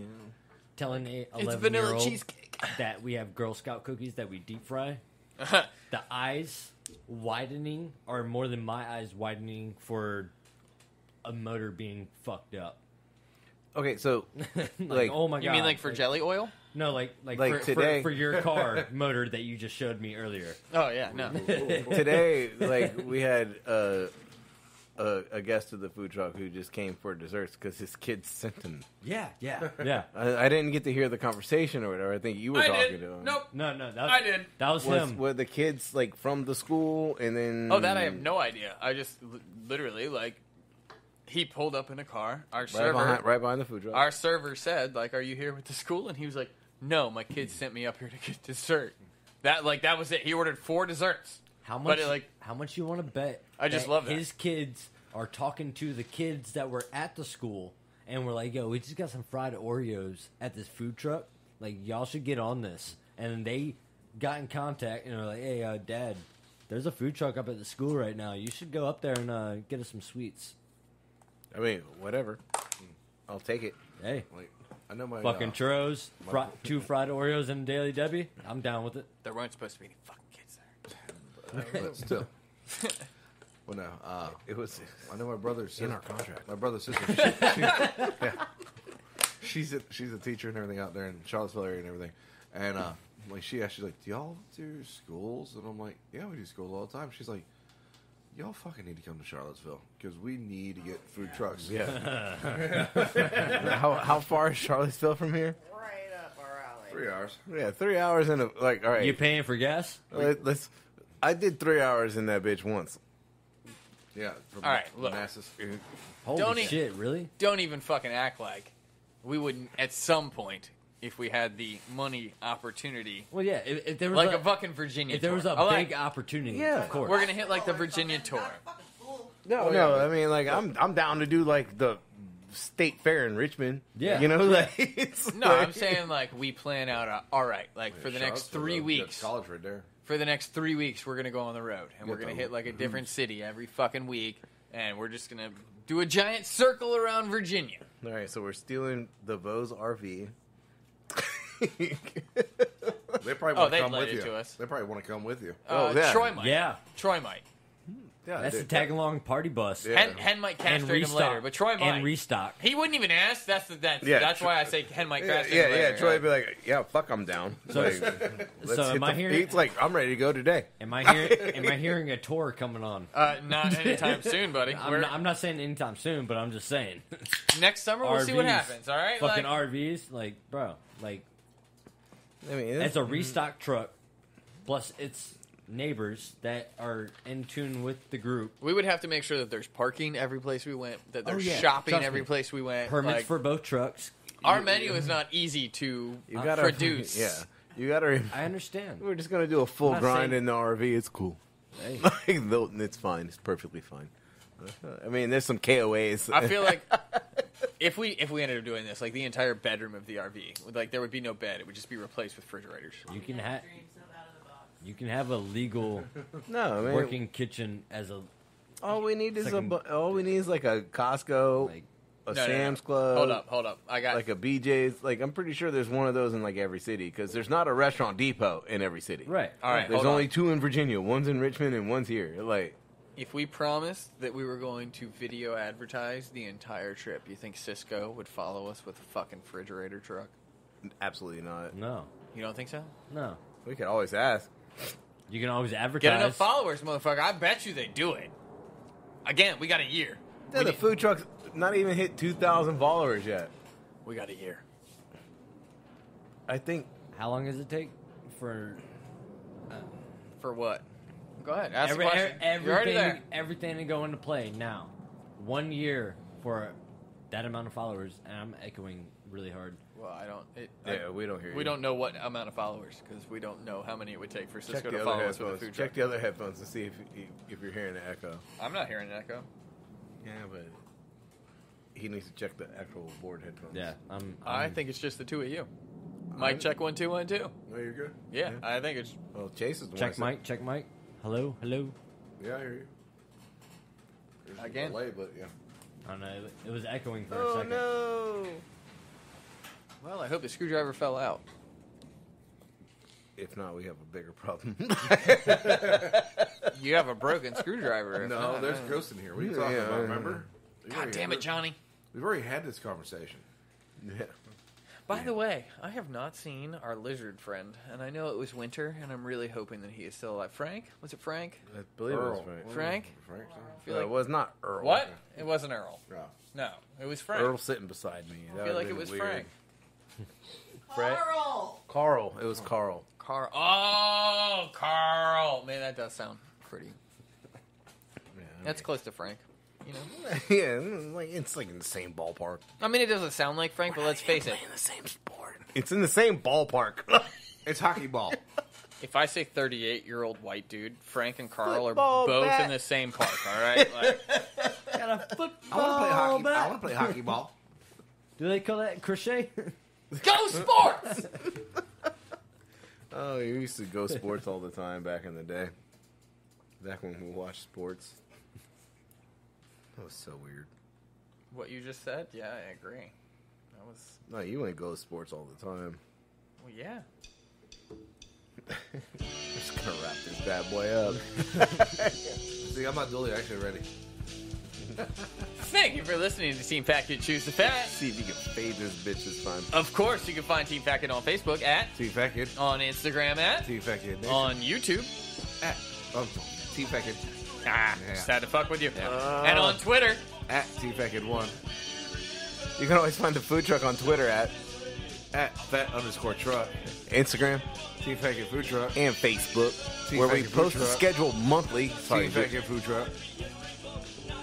telling a It's vanilla 11-year-old cheesecake. that we have Girl Scout cookies that we deep fry. The eyes widening are more than my eyes widening for a motor being fucked up. Okay, so Like, oh my god! You mean like for jelly oil? No, like Like for, today. for your car motor that you just showed me earlier. Oh yeah, no. today, like we had a guest at the food truck who just came for desserts because his kids sent him. Yeah. I didn't get to hear the conversation or whatever. I think you were talking to him. Nope. No, that, I did. That was him. Were the kids like from the school and then? Oh, that I have no idea. I just literally like he pulled up in a car. Our server, right behind the food truck. our server said, like, "Are you here with the school?" And he was like, "No, my kids sent me up here to get dessert." That was it. He ordered 4 desserts. How much? But How much you want to bet? I just that love that. his kids are talking to the kids that were at the school, and we're like, "Yo, we just got some fried Oreos at this food truck. Like, y'all should get on this." And they got in contact and they're like, "Hey, Dad, there's a food truck up at the school right now. You should go up there and get us some sweets." I mean, whatever. I'll take it. Hey, Like, I know my fucking churros, 2 fried Oreos and a Daily Debbie. I'm down with it. There weren't supposed to be any fucking kids there. but still. Well, no, It was I know my brother's in our contract. My brother's sister. She's a teacher and everything out there in Charlottesville area and everything. And like she's like, "Do y'all do schools?" And I'm like, "Yeah, we do schools all the time." She's like, "Y'all fucking need to come to Charlottesville because we need to get food trucks." Yeah. how far is Charlottesville from here? Right up our alley. 3 hours. Yeah, 3 hours in a like. All right, You paying for gas? let's. I did 3 hours in that bitch once. Yeah. From All right, look. Manassas. Holy Don't eat- shit! Really? Don't even fucking act like we wouldn't at some point if we had the money opportunity. Well, yeah. If there was Like a fucking Virginia if there tour. was a I like- big opportunity, Yeah. of course. We're gonna hit like the Virginia Not tour. a fucking fool. No, no. I mean, like I'm down to do like the state fair in Richmond. Yeah. you know, like it's No, like- I'm saying like we plan out. All right, like for the next Charlottesville, 3 you got weeks. college right there. For the next 3 weeks, we're gonna go on the road and we're Get gonna the hit like a roots. different city every fucking week, and we're just gonna do a giant circle around Virginia. All right, so we're stealing the Bose RV. They probably Oh, want they'd to come let with it you. to us. They probably want to come with you. Oh, yeah. Troy might. Yeah, Troy might. Yeah, that's the dude. tag along party bus. Yeah. Hen might And castrate him restock. later, but Troy might. And restock. He wouldn't even ask. That's Yeah, that's why I say Hen might Yeah, castrate him later. Troy would be like, "Yeah, fuck, I'm down." So- Like, let's so hit am I the hearing- beats. Like, I'm ready to go today. Am I hearing a tour coming on? Not anytime soon, buddy. I'm not saying anytime soon, but I'm just saying. Next summer, we'll see what RVs. happens. All right, Fucking like, RVs, like, bro, like I mean, it's a restock truck, plus it's neighbors that are in tune with the group. we would have to make sure that there's parking every place we went, that there's Oh, yeah. shopping Trust every me. place we went. Permits like, for both trucks. our menu is not easy to you gotta produce. Yeah, you gotta. I understand. We're just gonna do a full I'm not grind saying- in the RV. It's cool. Hey. Like, though, it's fine. It's perfectly fine. I mean, there's some KOAs. I feel like if we ended up doing this, like the entire bedroom of the RV, like there would be no bed; it would just be replaced with refrigerators. You can have Dream so out of the box. you can have a legal no, man. working kitchen as a All we need is Second- all we need is like a Costco, like. a No, no, no. Sam's Club. Hold up. I got Like a BJ's. Like, I'm pretty sure there's one of those in like every city because there's not a restaurant depot in every city. Right. all right. There's hold only on. 2 in Virginia. One's in Richmond and one's here. Like, If we promised that we were going to video advertise the entire trip, you think Cisco would follow us with a fucking refrigerator truck? absolutely not. No. You don't think so? No. We could always ask. You can always advertise. Get enough followers, motherfucker. I bet you they do it. Again, we got a year. Yeah, the food truck's not even hit 2,000 followers yet. We got a year. I think. How long does it take for For what? Go ahead. Ask the question. You're already there. everything to go into play now? 1 year for that amount of followers, and I'm echoing really hard. Well, I don't. We don't hear you. We don't know what amount of followers because we don't know how many it would take for Check Cisco the to other follow us with a headphones. food truck. Check the other headphones and see if you're hearing the echo. I'm not hearing an echo. Yeah, but he needs to check the actual board headphones. Yeah, I think it's just the two of you. Mic check 1 2 1 2. No, you're good. Yeah, I think it's. Well, Chase is the check one. mic, check mic. Hello, hello. Yeah, I hear you. There's a Again? delay, but yeah. I don't know. It was echoing for a Oh second. no! Well, I hope the screwdriver fell out. If not, we have a bigger problem. You have a broken screwdriver. No, there's ghosts in here. What are you talking about? Remember? God damn it, Johnny. We've already had this conversation. Yeah. By the way, I have not seen our lizard friend, and I know it was winter, and I'm really hoping that he is still alive. Frank? Was it Frank? I believe it was Earl. Frank. Frank? Frank, I feel It like, was not Earl. what? It wasn't Earl. yeah. No, it was Frank. Earl sitting beside me. I feel like it was Frank. Fred? Carl! Carl. It was Carl. Carl. Oh, Carl. Man, that does sound pretty. Yeah, That's close to Frank. You know? yeah, it's like in the same ballpark. I mean, it doesn't sound like Frank, but let's face it. In the same sport. It's in the same ballpark. It's hockey ball. If I say 38-year-old white dude, Frank and Carl Football are both bat. in the same park, all right? Like, Got a football I want to play hockey. bat. I want to play hockey ball. Do they call that crochet? go sports! Oh, you used to go sports all the time back in the day. Back when we watched sports. That was so weird. What you just said? Yeah, I agree. That was... No, you ain't go to sports all the time. Well, yeah. Just gonna wrap this bad boy up. See, I'm not duly actually ready. Thank you for listening to Team Packet Choose the Fat. See if you can fade this bitch this time. Of course, you can find Team Packet on Facebook at, Team Fat Kid. on Instagram at, Team Fat Kid. on YouTube. At. Team Fat Kid. Ah, Yeah. just had to fuck with you. And on Twitter. At Team Fat Kid 1. You can always find the food truck on Twitter at Fat_truck. Instagram Team Fat Kid Food Truck. and Facebook, Team where Fat we Kid Food post the Truck. schedule monthly. Sorry, Team Fat Kid Food Truck.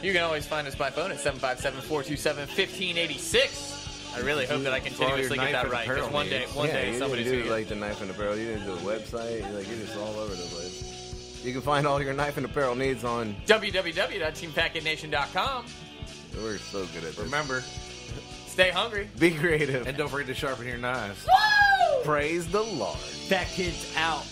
You can always find us by phone at 757-427-1586. I really hope that I continuously get that right, because one day you somebody's didn't going do to like the knife and apparel. You didn't do a website. Like you're just all over the place. You can find all your knife and apparel needs on. www.teampacketnation.com. We're so good at this. Remember, Stay hungry. Be creative. and don't forget to sharpen your knives. Woo! Praise the Lord. Fat kids out.